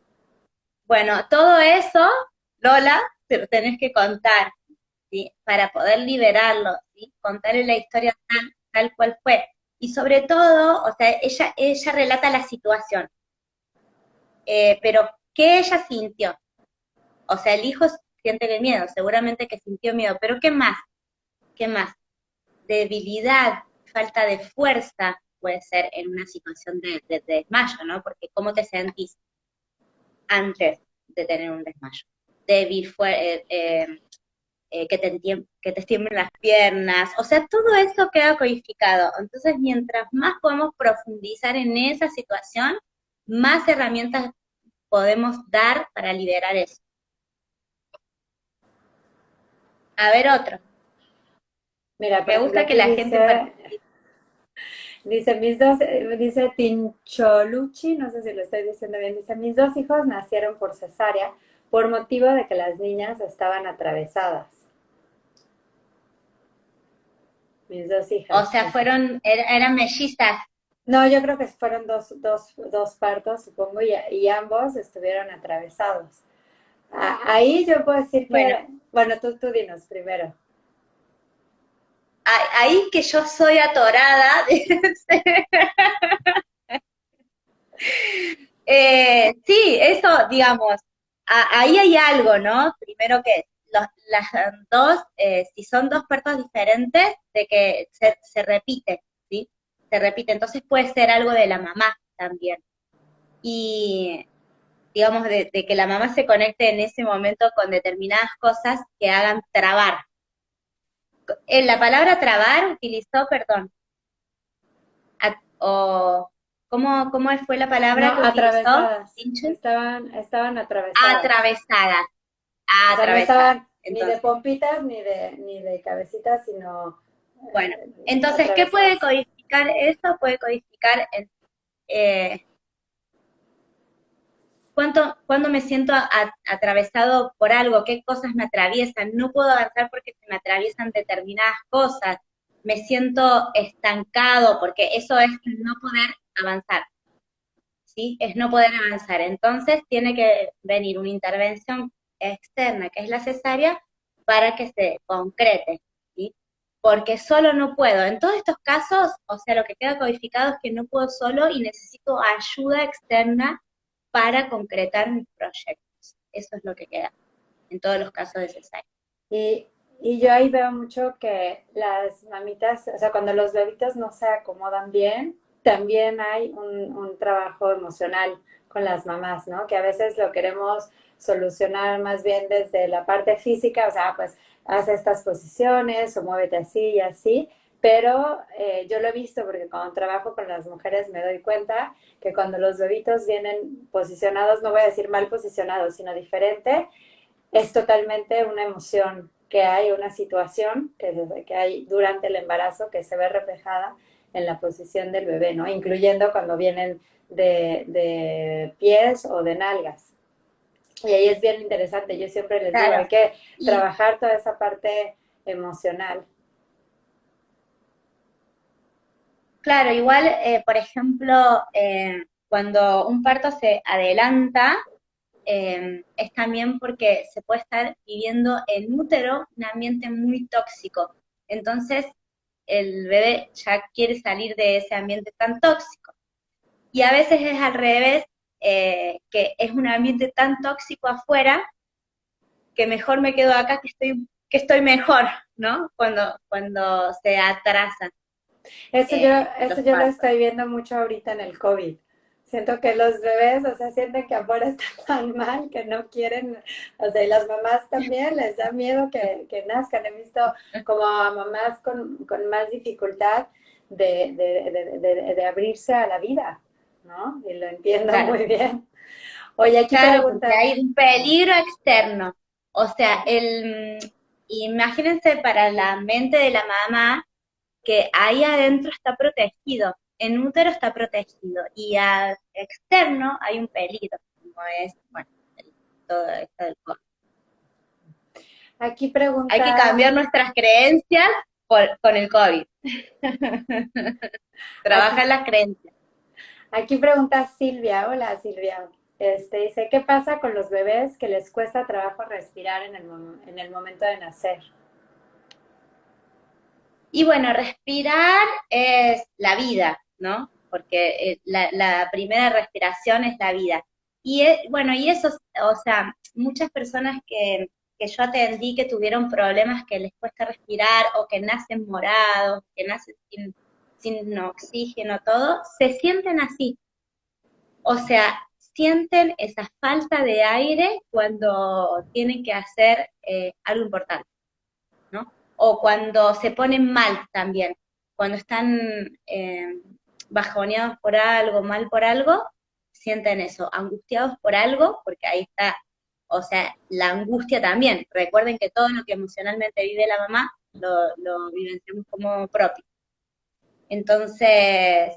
S1: Bueno, todo eso, Lola, te lo tenés que contar, ¿sí? Para poder liberarlo, ¿sí? Contarle la historia tal cual fue. Y sobre todo, o sea, ella relata la situación, pero ¿qué ella sintió? O sea, el hijo siente el miedo, seguramente que sintió miedo, pero ¿qué más? ¿Qué más? Debilidad, falta de fuerza puede ser en una situación de desmayo, ¿no? Porque ¿cómo te sentís antes de tener un desmayo? Débil, que te tiemblen las piernas, o sea, todo eso queda codificado. Entonces, mientras más podemos profundizar en esa situación, más herramientas podemos dar para liberar eso. A ver otro.
S2: Mira, por
S1: Me
S2: ejemplo,
S1: gusta que
S2: aquí
S1: la gente
S2: dice,
S1: participe.
S2: dice Tincholuchi, no sé si lo estoy diciendo bien, dice, mis dos hijos nacieron por cesárea por motivo de que las niñas estaban atravesadas. Mis dos
S1: O
S2: hijas,
S1: sea,
S2: dice.
S1: eran mellizas.
S2: No, yo creo que fueron dos partos, supongo, y ambos estuvieron atravesados. Ahí yo puedo decir
S1: Bueno,
S2: que, bueno, tú dinos primero.
S1: ahí que yo soy atorada. Sí, eso, digamos, ahí hay algo, ¿no? Primero que las dos, si son dos partos diferentes, de que se repite, ¿sí? Se repite, entonces puede ser algo de la mamá también. Y digamos, de que la mamá se conecte en ese momento con determinadas cosas que hagan trabar. En la palabra trabar utilizó, perdón, o ¿Cómo fue la
S2: No,
S1: palabra que utilizó?
S2: atravesadas.
S1: Pinches.
S2: Estaban atravesadas.
S1: Atravesadas,
S2: O sea, no
S1: atravesadas.
S2: estaban ni de
S1: Entonces,
S2: pompitas ni de cabecitas, sino
S1: bueno, entonces, ¿qué puede
S2: atravesadas.
S1: codificar eso? Puede codificar eh, cuándo me siento atravesado por algo, qué cosas me atraviesan. No puedo avanzar porque se me atraviesan determinadas cosas. Me siento estancado porque eso es no poder avanzar. ¿Sí? Es no poder avanzar. Entonces tiene que venir una intervención externa, que es la cesárea, para que se concrete, ¿sí? Porque solo no puedo. En todos estos casos, o sea, lo que queda codificado es que no puedo solo y necesito ayuda externa para concretar mis proyectos. Eso es lo que queda en todos los casos de cesárea.
S2: Y, y yo ahí veo mucho que las mamitas, o sea, cuando los bebitos no se acomodan bien, también hay un trabajo emocional con las mamás, ¿no? Que a veces lo queremos solucionar más bien desde la parte física, o sea, pues haz estas posiciones o muévete así y así, pero yo lo he visto porque cuando trabajo con las mujeres me doy cuenta que cuando los bebitos vienen posicionados, no voy a decir mal posicionados, sino diferente, es totalmente una emoción que hay, una situación que hay durante el embarazo que se ve reflejada en la posición del bebé, ¿no? Incluyendo cuando vienen de pies o de nalgas. Y ahí es bien interesante, yo siempre les digo, hay
S1: Claro.
S2: que
S1: Y
S2: trabajar toda esa parte emocional.
S1: claro, igual, por ejemplo, cuando un parto se adelanta, es también porque se puede estar viviendo en útero un ambiente muy tóxico. Entonces, el bebé ya quiere salir de ese ambiente tan tóxico. Y a veces es al revés, que es un ambiente tan tóxico afuera que mejor me quedo acá que estoy mejor, ¿no? Cuando se atrasan
S2: Eso
S1: los
S2: yo lo
S1: partos.
S2: estoy viendo mucho ahorita en el COVID. Siento que los bebés, o sea, sienten que afuera está tan mal que no quieren, o sea, y las mamás también les da miedo que nazcan. He visto como a mamás con más dificultad de abrirse a la vida, ¿no? Y lo entiendo
S1: Claro.
S2: muy bien. Oye, aquí
S1: Claro, porque
S2: preguntan,
S1: hay un peligro externo. O sea,
S2: sí.
S1: imagínense para la mente de la mamá que ahí adentro está protegido, en útero está protegido, y al externo hay un peligro, como es, bueno, todo esto del COVID.
S2: Aquí
S1: Hay que
S2: pregunta,
S1: cambiar nuestras creencias con el COVID. Trabajar
S2: aquí
S1: las creencias.
S2: Aquí pregunta Silvia, hola Silvia, dice, ¿qué pasa con los bebés que les cuesta trabajo respirar en el momento de nacer?
S1: Y bueno, respirar es la vida, ¿no? Porque la primera respiración es la vida. Y bueno, y eso, o sea, muchas personas que yo atendí que tuvieron problemas que les cuesta respirar o que nacen morados, que nacen sin oxígeno, todo, se sienten así. O sea, sienten esa falta de aire cuando tienen que hacer algo importante. ¿No? O cuando se ponen mal también, cuando están bajoneados por algo, mal por algo, sienten eso, angustiados por algo, porque ahí está, o sea, la angustia también. Recuerden que todo lo que emocionalmente vive la mamá lo vivenciamos como propio. Entonces,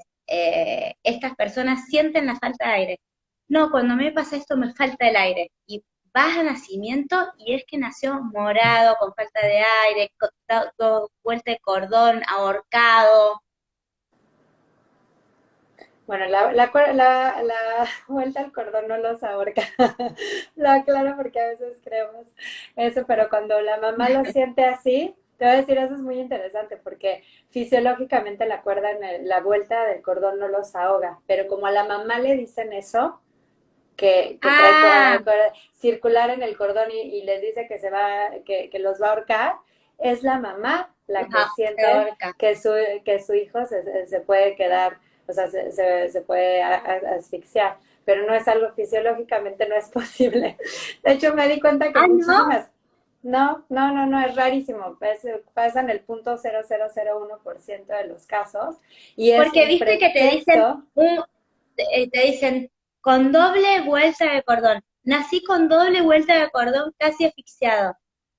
S1: estas personas sienten la falta de aire. No, cuando me pasa esto me falta el aire. Y vas a nacimiento y es que nació morado, con falta de aire, todo vuelta de cordón, ahorcado.
S2: Bueno, la vuelta al cordón no los ahorca. Lo aclaro porque a veces creemos eso, pero cuando la mamá lo siente así, te voy a decir, eso es muy interesante porque fisiológicamente la vuelta del cordón no los ahoga, pero como a la mamá le dicen eso, que trae
S1: Ah,
S2: circular en el cordón y les dice que que los va a ahorcar, es la mamá la que
S1: se
S2: siente
S1: ahorca.
S2: que su hijo se puede quedar, o sea, se puede asfixiar, pero no es algo fisiológicamente, no es posible. De hecho, me di cuenta que
S1: Ah, no,
S2: no, es rarísimo. Pasa en el 0.0001% de los casos y es
S1: porque
S2: un
S1: viste que te dicen
S2: pretexto.
S1: te dicen con doble vuelta de cordón. Nací con doble vuelta de cordón casi asfixiado.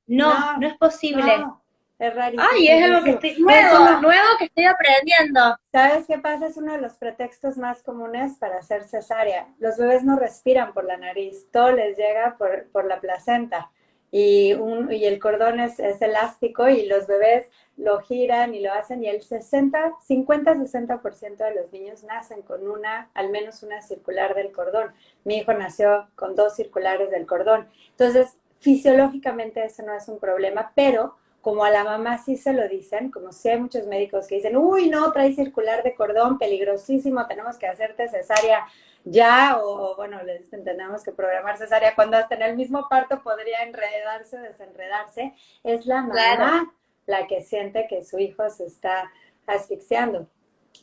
S1: No, no
S2: No,
S1: es posible.
S2: no, es
S1: Ay, es algo que
S2: rarísimo.
S1: estoy,
S2: Es
S1: nuevo,
S2: uno,
S1: nuevo que estoy aprendiendo.
S2: ¿sabes qué pasa? Es uno de los pretextos más comunes para hacer cesárea. Los bebés no respiran por la nariz, todo les llega por la placenta. Y el cordón es elástico y los bebés lo giran y lo hacen y el 50-60% de los niños nacen con al menos una circular del cordón. Mi hijo nació con 2 circulares del cordón. Entonces, fisiológicamente eso no es un problema, pero como a la mamá sí se lo dicen, como si hay muchos médicos que dicen, uy, no, trae circular de cordón, peligrosísimo, tenemos que hacerte cesárea ya, o bueno, les dicen, tenemos que programar cesárea, cuando hasta en el mismo parto podría enredarse, desenredarse, es la
S1: Claro.
S2: mamá la que siente que su hijo se está asfixiando.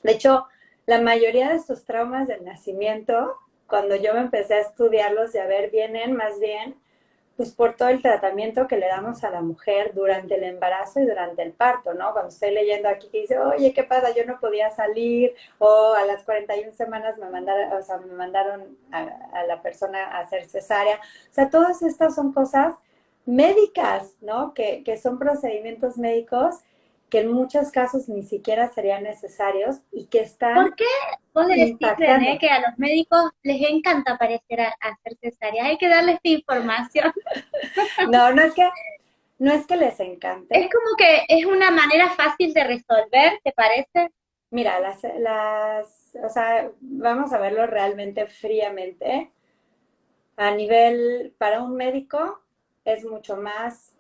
S2: De hecho, la mayoría de estos traumas del nacimiento, cuando yo me empecé a estudiarlos y a ver, vienen más bien pues por todo el tratamiento que le damos a la mujer durante el embarazo y durante el parto, ¿no? Cuando estoy leyendo aquí que dice, oye, ¿qué pasa? Yo no podía salir, o a las 41 semanas me mandaron a la persona a hacer cesárea. O sea, todas estas son cosas médicas, ¿no? Que son procedimientos médicos que en muchos casos ni siquiera serían necesarios y que
S1: ¿Por
S2: están
S1: qué vos decís, René,
S2: impactando.
S1: que a los médicos les encanta aparecer a hacer cesárea? Hay que darles esta información.
S2: No, no es que les
S1: Es
S2: encante.
S1: como que es una manera fácil de resolver, ¿te parece?
S2: Mira, o sea, vamos a verlo realmente fríamente. A nivel, para un médico es mucho más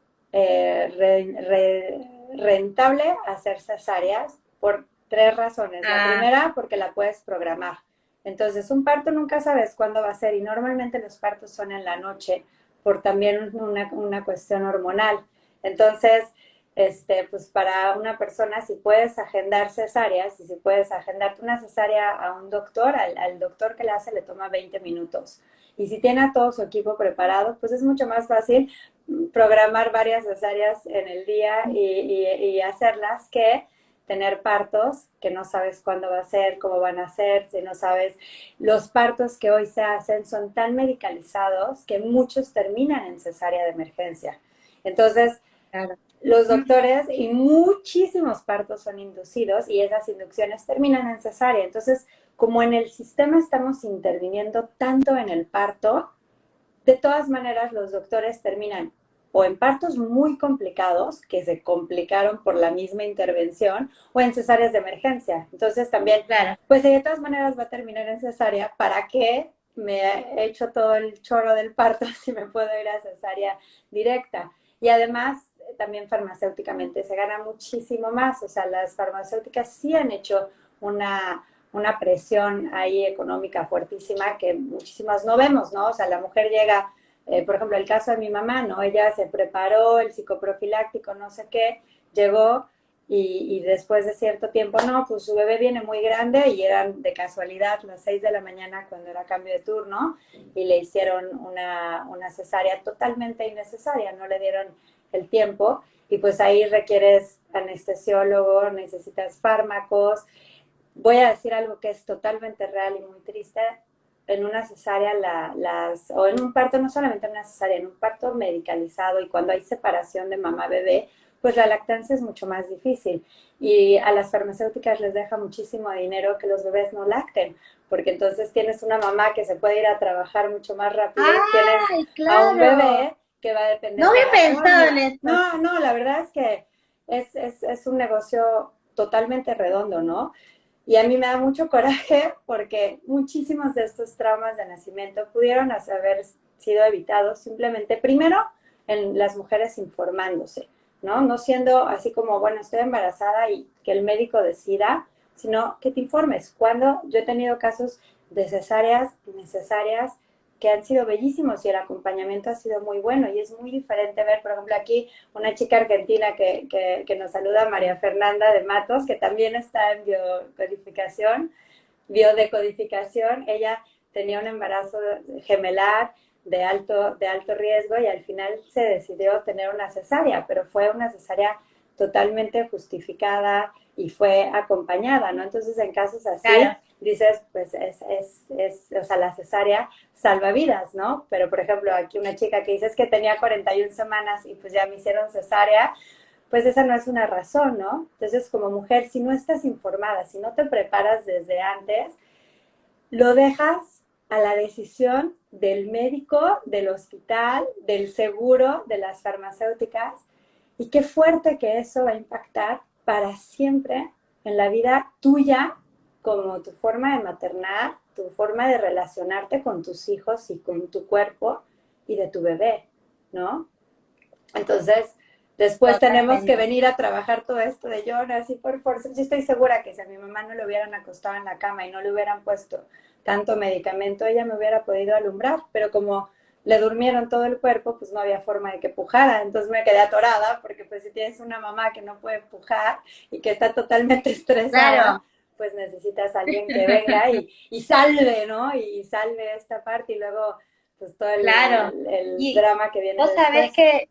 S2: rentable hacer cesáreas por 3 razones. La
S1: Ah,
S2: primera, porque la puedes programar. Entonces, un parto nunca sabes cuándo va a ser y normalmente los partos son en la noche por también una cuestión hormonal. Entonces, pues para una persona, si puedes agendar cesáreas y si puedes agendarte una cesárea a un doctor, al doctor que le hace le toma 20 minutos. Y si tiene a todo su equipo preparado, pues es mucho más fácil programar varias cesáreas en el día y hacerlas que tener partos que no sabes cuándo va a ser, cómo van a ser, si no sabes. Los partos que hoy se hacen son tan medicalizados que muchos terminan en cesárea de emergencia. Entonces,
S1: claro.
S2: los doctores y muchísimos partos son inducidos y esas inducciones terminan en cesárea. Entonces, como en el sistema estamos interviniendo tanto en el parto, de todas maneras los doctores terminan o en partos muy complicados, que se complicaron por la misma intervención, o en cesáreas de emergencia. Entonces también,
S1: Claro.
S2: pues de todas maneras va a terminar en cesárea, ¿para qué me he hecho todo el choro del parto si me puedo ir a cesárea directa? Y además, también farmacéuticamente se gana muchísimo más, o sea, las farmacéuticas sí han hecho una presión ahí económica fuertísima que muchísimas no vemos, ¿no? O sea, la mujer llega, por ejemplo, el caso de mi mamá, ¿no? Ella se preparó el psicoprofiláctico, no sé qué, llegó y después de cierto tiempo, no, pues su bebé viene muy grande y eran de casualidad las 6 de la mañana cuando era cambio de turno y le hicieron una cesárea totalmente innecesaria, no le dieron el tiempo y pues ahí requieres anestesiólogo, necesitas fármacos. Voy a decir algo que es totalmente real y muy triste. En una cesárea, o en un parto, no solamente en una cesárea, en un parto medicalizado y cuando hay separación de mamá-bebé, pues la lactancia es mucho más difícil. Y a las farmacéuticas les deja muchísimo dinero que los bebés no lacten, porque entonces tienes una mamá que se puede ir a trabajar mucho más rápido y tienes
S1: Ay,
S2: a un
S1: claro.
S2: bebé que va a
S1: No
S2: depender de
S1: había
S2: la
S1: pensado en
S2: fórmula.
S1: eso.
S2: No, no, la verdad es que es un negocio totalmente redondo, ¿no? Y a mí me da mucho coraje porque muchísimos de estos traumas de nacimiento pudieron haber sido evitados simplemente, primero, en las mujeres informándose, ¿no? No siendo así como, bueno, estoy embarazada y que el médico decida, sino que te informes. Cuando yo he tenido casos de cesáreas necesarias que han sido bellísimos y el acompañamiento ha sido muy bueno y es muy diferente ver, por ejemplo, aquí una chica argentina que nos saluda, María Fernanda de Matos, que también está en biodecodificación. Ella tenía un embarazo gemelar de alto riesgo y al final se decidió tener una cesárea, pero fue una cesárea totalmente justificada y fue acompañada, ¿no? Entonces, en casos así,
S1: Claro.
S2: dices, pues o sea, la cesárea salva vidas, ¿no? Pero, por ejemplo, aquí una chica que dice es que tenía 41 semanas y pues ya me hicieron cesárea, pues esa no es una razón, ¿no? Entonces, como mujer, si no estás informada, si no te preparas desde antes, lo dejas a la decisión del médico, del hospital, del seguro, de las farmacéuticas, y qué fuerte que eso va a impactar para siempre en la vida tuya, como tu forma de maternar, tu forma de relacionarte con tus hijos y con tu cuerpo y de tu bebé, ¿no? Entonces, después tenemos que
S1: Totalmente.
S2: venir a trabajar todo esto de Jonas y por fuerza. Yo estoy segura que si a mi mamá no le hubieran acostado en la cama y no le hubieran puesto tanto medicamento, ella me hubiera podido alumbrar, pero como le durmieron todo el cuerpo, pues no había forma de que pujara. Entonces me quedé atorada porque pues si tienes una mamá que no puede pujar y que está totalmente estresada,
S1: Claro,
S2: pues necesitas a alguien que venga y salve, ¿no? Y salve esta parte y luego pues todo
S1: claro.
S2: el
S1: Y
S2: drama que viene
S1: vos sabés
S2: después.
S1: que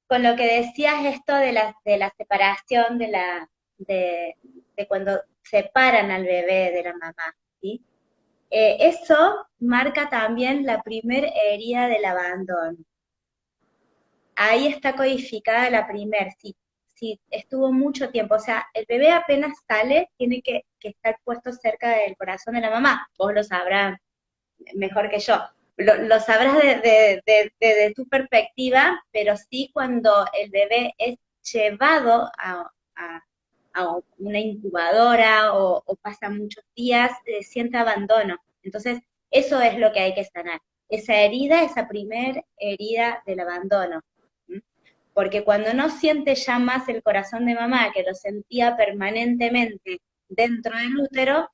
S1: con lo que decías esto de la separación, de cuando separan al bebé de la mamá, ¿sí? Eso marca también la primer herida del abandono. Ahí está codificada la primer, si estuvo mucho tiempo, o sea, el bebé apenas sale, tiene que estar puesto cerca del corazón de la mamá, vos lo sabrás mejor que yo. Lo sabrás de tu perspectiva, pero sí cuando el bebé es llevado a, a una incubadora o pasa muchos días, siente abandono. Entonces, eso es lo que hay que sanar. Esa herida, esa primer herida del abandono. ¿Mm? Porque cuando no siente ya más el corazón de mamá, que lo sentía permanentemente dentro del útero,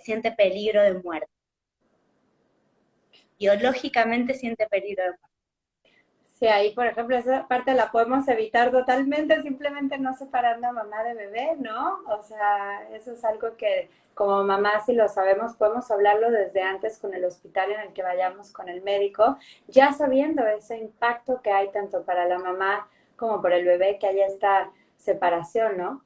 S1: siente peligro de muerte. Biológicamente siente peligro de muerte.
S2: Sí, ahí, por ejemplo, esa parte la podemos evitar totalmente, simplemente no separando a mamá de bebé, ¿no? O sea, eso es algo que como mamá, si lo sabemos, podemos hablarlo desde antes con el hospital en el que vayamos con el médico, ya sabiendo ese impacto que hay tanto para la mamá como para el bebé, que haya esta separación, ¿no?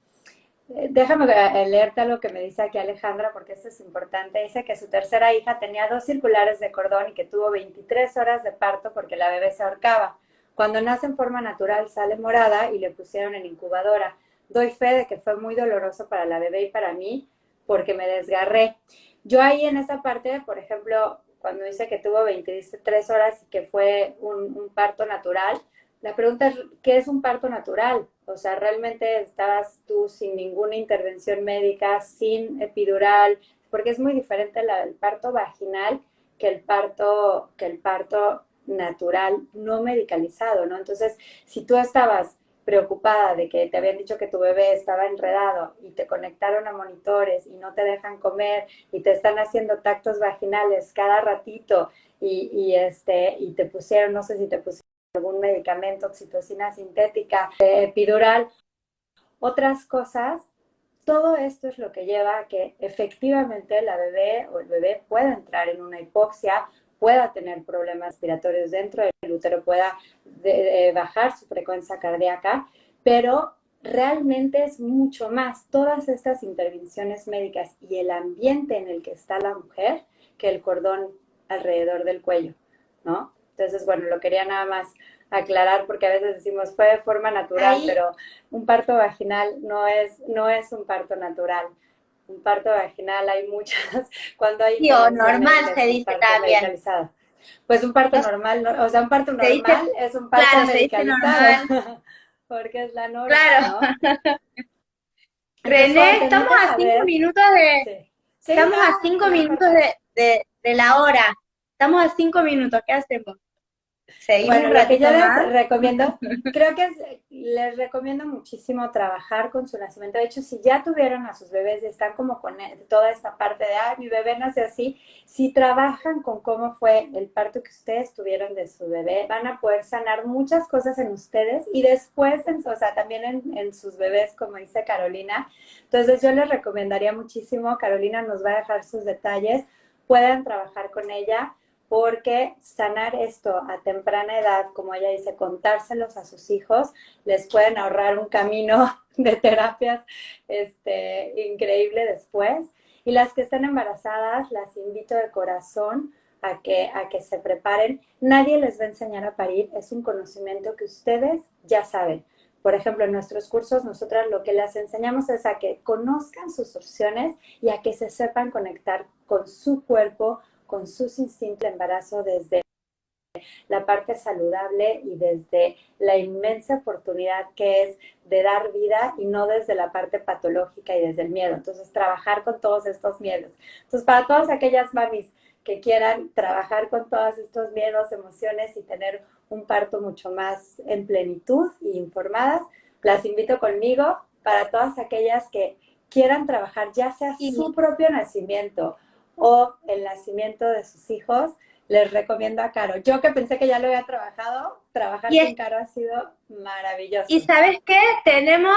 S2: Déjame leerte lo que me dice aquí Alejandra, porque esto es importante. Dice que su tercera hija tenía 2 circulares de cordón y que tuvo 23 horas de parto porque la bebé se ahorcaba. Cuando nace en forma natural sale morada y le pusieron en incubadora. Doy fe de que fue muy doloroso para la bebé y para mí porque me desgarré. Yo ahí en esa parte, por ejemplo, cuando dice que tuvo 23 horas y que fue un parto natural, la pregunta es, ¿qué es un parto natural? O sea, ¿realmente estabas tú sin ninguna intervención médica, sin epidural? Porque es muy diferente el parto vaginal que el parto natural no medicalizado, ¿no? Entonces, si tú estabas preocupada de que te habían dicho que tu bebé estaba enredado y te conectaron a monitores y no te dejan comer y te están haciendo tactos vaginales cada ratito y te pusieron, no sé si te pusieron algún medicamento, oxitocina sintética, epidural, otras cosas, todo esto es lo que lleva a que efectivamente la bebé o el bebé pueda entrar en una hipoxia, pueda tener problemas respiratorios dentro del útero, pueda bajar su frecuencia cardíaca, pero realmente es mucho más todas estas intervenciones médicas y el ambiente en el que está la mujer que el cordón alrededor del cuello, ¿no? Entonces, bueno, lo quería nada más aclarar porque a veces decimos fue de forma natural,
S1: Ahí,
S2: pero un parto vaginal no es un parto natural. Un parto vaginal hay muchas, cuando hay
S1: sí, o
S2: intervención
S1: normal
S2: médica
S1: se
S2: es un
S1: dice
S2: parto
S1: también.
S2: medicalizado. Pues un parto
S1: No,
S2: normal, o sea, un parto
S1: se dice,
S2: normal es un parto
S1: claro, se dice
S2: medicalizado,
S1: normal.
S2: porque es la norma,
S1: Claro.
S2: ¿no? Entonces,
S1: René,
S2: Juan, tenía que saber, sí, sí,
S1: estamos a
S2: no,
S1: cinco
S2: no
S1: minutos
S2: importa.
S1: de la hora. Estamos a 5 minutos, ¿qué hacemos? ¿Seguimos
S2: Bueno,
S1: un
S2: lo que yo
S1: ratito
S2: les
S1: más?
S2: recomiendo, creo que les recomiendo muchísimo trabajar con su nacimiento. De hecho, si ya tuvieron a sus bebés y están como con toda esta parte de, ay, mi bebé nace así, si trabajan con cómo fue el parto que ustedes tuvieron de su bebé, van a poder sanar muchas cosas en ustedes y después, o sea, también en sus bebés, como dice Carolina. Entonces, yo les recomendaría muchísimo, Carolina nos va a dejar sus detalles, puedan trabajar con ella porque sanar esto a temprana edad, como ella dice, contárselos a sus hijos, les pueden ahorrar un camino de terapias increíble después. Y las que están embarazadas, las invito de corazón a que se preparen. Nadie les va a enseñar a parir, es un conocimiento que ustedes ya saben. Por ejemplo, en nuestros cursos, nosotras lo que les enseñamos es a que conozcan sus opciones y a que se sepan conectar con su cuerpo, con sus instintos de embarazo desde la parte saludable y desde la inmensa oportunidad que es de dar vida y no desde la parte patológica y desde el miedo. Entonces, trabajar con todos estos miedos. Entonces, para todas aquellas mamis que quieran trabajar con todos estos miedos, emociones y tener un parto mucho más en plenitud y informadas, las invito conmigo. Para todas aquellas que quieran trabajar ya sea su
S1: Y,
S2: propio nacimiento o el nacimiento de sus hijos, les recomiendo a Caro. Yo que pensé que ya lo había trabajado, trabajar
S1: y,
S2: con
S1: es-
S2: Caro ha sido
S1: y
S2: maravilloso.
S1: ¿sabes qué? Tenemos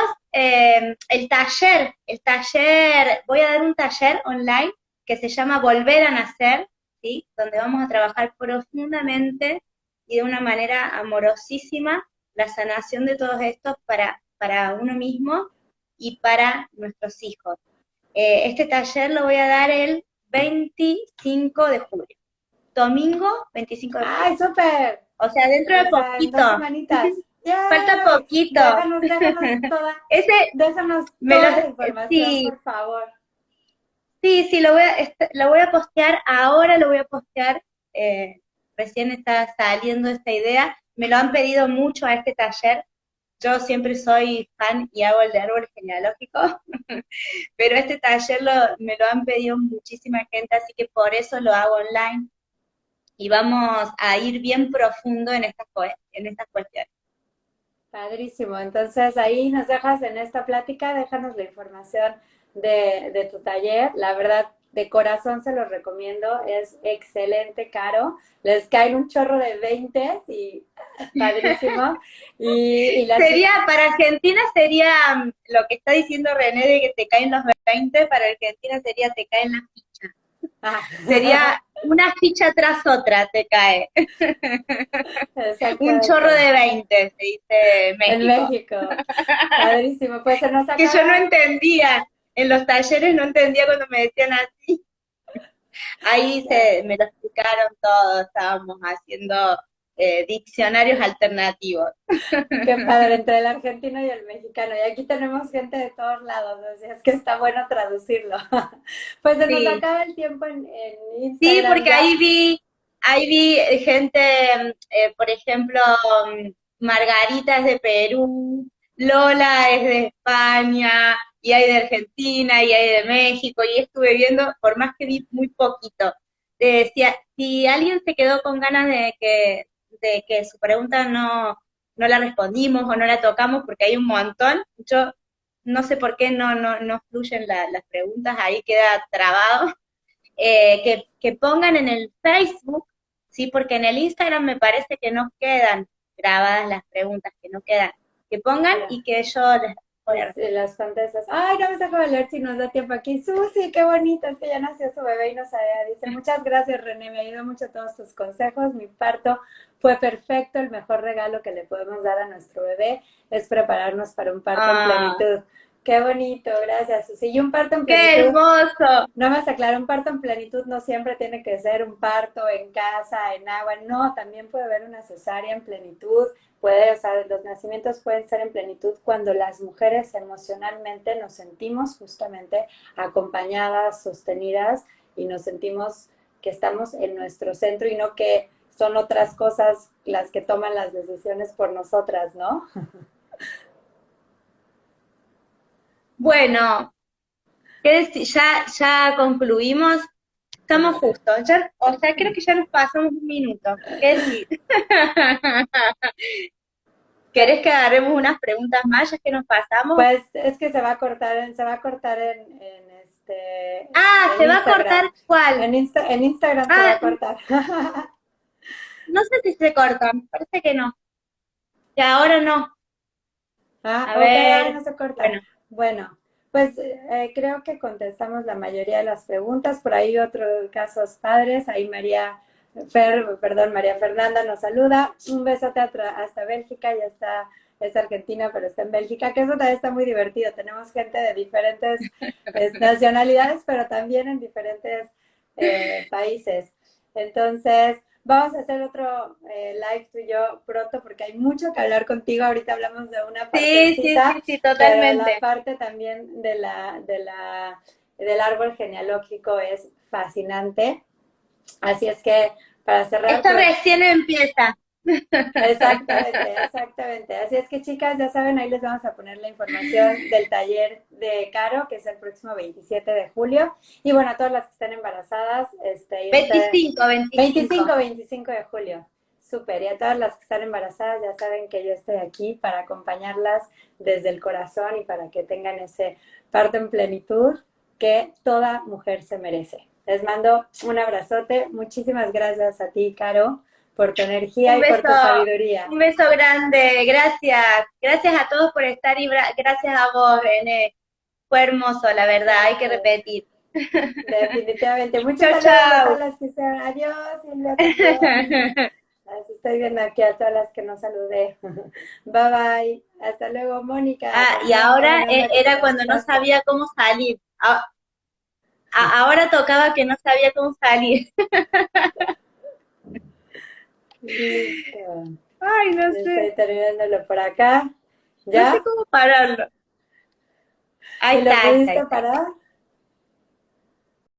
S1: voy a dar un taller online que se llama Volver a Nacer, ¿sí? Donde vamos a trabajar profundamente y de una manera amorosísima la sanación de todos estos para uno mismo y para nuestros hijos. Este taller lo voy a dar el 25 de julio, domingo 25 de julio.
S2: ¡Ay, súper!
S1: O sea, dentro
S2: O
S1: de
S2: sea, en
S1: poquito.
S2: 2 semanitas.
S1: Falta
S2: ¡Yay!
S1: poquito. Ese
S2: Déjanos
S1: me lo,
S2: toda la información,
S1: sí,
S2: por favor.
S1: sí, sí, lo voy a postear, ahora lo voy a postear, eh, recién está saliendo esta idea, me lo han pedido mucho a este taller, yo siempre soy fan y hago el de árbol genealógico, pero este taller me lo han pedido muchísima gente, así que por eso lo hago online y vamos a ir bien profundo en estas cuestiones.
S2: Padrísimo. Entonces ahí nos dejas en esta plática, déjanos la información de tu taller. La verdad, de corazón se los recomiendo. Es excelente, Caro. Les caen un chorro de 20 y padrísimo. Y la chica,
S1: Para Argentina sería lo que está diciendo René de que te caen los 20, para Argentina sería te caen las fichas.
S2: ah,
S1: Sería una ficha tras otra te cae. Un chorro
S2: exactamente.
S1: de 20, se dice
S2: En
S1: México.
S2: México. Padrísimo. Pues se nos
S1: Que yo no
S2: acaba.
S1: entendía, en los talleres no entendía cuando me decían así. Ahí me lo explicaron todo, estábamos haciendo diccionarios alternativos.
S2: Qué padre, entre el argentino y el mexicano. Y aquí tenemos gente de todos lados, así es que está bueno traducirlo. Pues se nos
S1: Sí,
S2: acaba el tiempo en
S1: sí,
S2: Instagram
S1: porque
S2: ya.
S1: ahí vi gente, por ejemplo, Margarita es de Perú, Lola es de España, y hay de Argentina, y hay de México, y estuve viendo, por más que vi muy poquito, decía, si alguien se quedó con ganas de que su pregunta no la respondimos o no la tocamos, porque hay un montón, yo no sé por qué no fluyen las preguntas, ahí queda trabado, que pongan en el Facebook, ¿sí? Porque en el Instagram me parece que no quedan grabadas las preguntas, que no quedan. Que pongan
S2: Mira,
S1: y que yo les voy a responder.
S2: las contestas. Ay, no me dejo de leer si nos da tiempo aquí. Susi, qué bonita, es que ya nació su bebé y no sabía. Dice, muchas gracias, René, me ayudó mucho todos tus consejos. Mi parto fue perfecto. El mejor regalo que le podemos dar a nuestro bebé es prepararnos para un parto en
S1: Ah,
S2: plenitud. Qué bonito, gracias, Susi. Y un parto en
S1: ¡qué
S2: plenitud.
S1: hermoso!
S2: No más aclarar, un parto en plenitud no siempre tiene que ser un parto en casa, en agua, no, también puede haber una cesárea en plenitud, puede, o sea, los nacimientos pueden ser en plenitud cuando las mujeres emocionalmente nos sentimos justamente acompañadas, sostenidas y nos sentimos que estamos en nuestro centro y no que son otras cosas las que toman las decisiones por nosotras, ¿no?
S1: Bueno, ya concluimos. Estamos justos. Ya, o sea, creo que ya nos pasamos un minuto. ¿Qué decir? ¿Querés que agarremos unas preguntas más ya que nos pasamos?
S2: Pues es que se va a cortar
S1: Ah,
S2: en
S1: ¿se va a cortar
S2: Instagram.
S1: cuál?
S2: En Instagram se va a
S1: Ah,
S2: cortar.
S1: no sé si se corta, parece que no. Que ahora no.
S2: Ah,
S1: A
S2: ok, ay, no
S1: ver,
S2: se corta.
S1: bueno,
S2: Bueno, pues creo que contestamos la mayoría de las preguntas. Por ahí otros casos padres. Ahí María María Fernanda nos saluda. Un besote hasta Bélgica, ya está, es Argentina, pero está en Bélgica, que eso también está muy divertido. Tenemos gente de diferentes nacionalidades, pero también en diferentes países. Entonces, vamos a hacer otro live tú y yo pronto porque hay mucho que hablar contigo. Ahorita hablamos de una
S1: Sí, sí, sí,
S2: partecita,
S1: sí,
S2: pero la
S1: totalmente.
S2: parte también del árbol genealógico es fascinante. Así es que para cerrar,
S1: Esto
S2: pues
S1: recién empieza.
S2: exactamente, exactamente. Así es que chicas, ya saben, ahí les vamos a poner la información del taller de Caro, que es el próximo 27 de julio. Y bueno, a todas las que estén embarazadas, este
S1: 25, 25.
S2: 25, 25 de julio. Súper. Y a todas las que están embarazadas, ya saben que yo estoy aquí para acompañarlas desde el corazón y para que tengan ese parto en plenitud que toda mujer se merece. Les mando un abrazote. Muchísimas gracias a ti, Caro, por tu energía
S1: Un
S2: y por
S1: beso,
S2: tu sabiduría.
S1: un beso grande. Gracias. Gracias a todos por estar y gracias a vos, René. Fue hermoso, la verdad, hay que
S2: Sí,
S1: repetir.
S2: definitivamente. Muchos
S1: Chau,
S2: saludos a todas
S1: chau.
S2: las que sean. Adiós, Silvia también. Las estoy viendo aquí a todas las que no saludé. Bye bye. Hasta luego, Mónica.
S1: Ah, y
S2: También, qué
S1: ahora
S2: buena onda que te
S1: era cuando no
S2: conectaste.
S1: sabía cómo salir. Ahora tocaba que no sabía cómo salir.
S2: Listo.
S1: Ay, no sé.
S2: Estoy terminándolo por acá.
S1: No sé
S2: ¿Ya?
S1: cómo pararlo.
S2: ¿Y lo
S1: Ahí
S2: pudiste
S1: está.
S2: parar?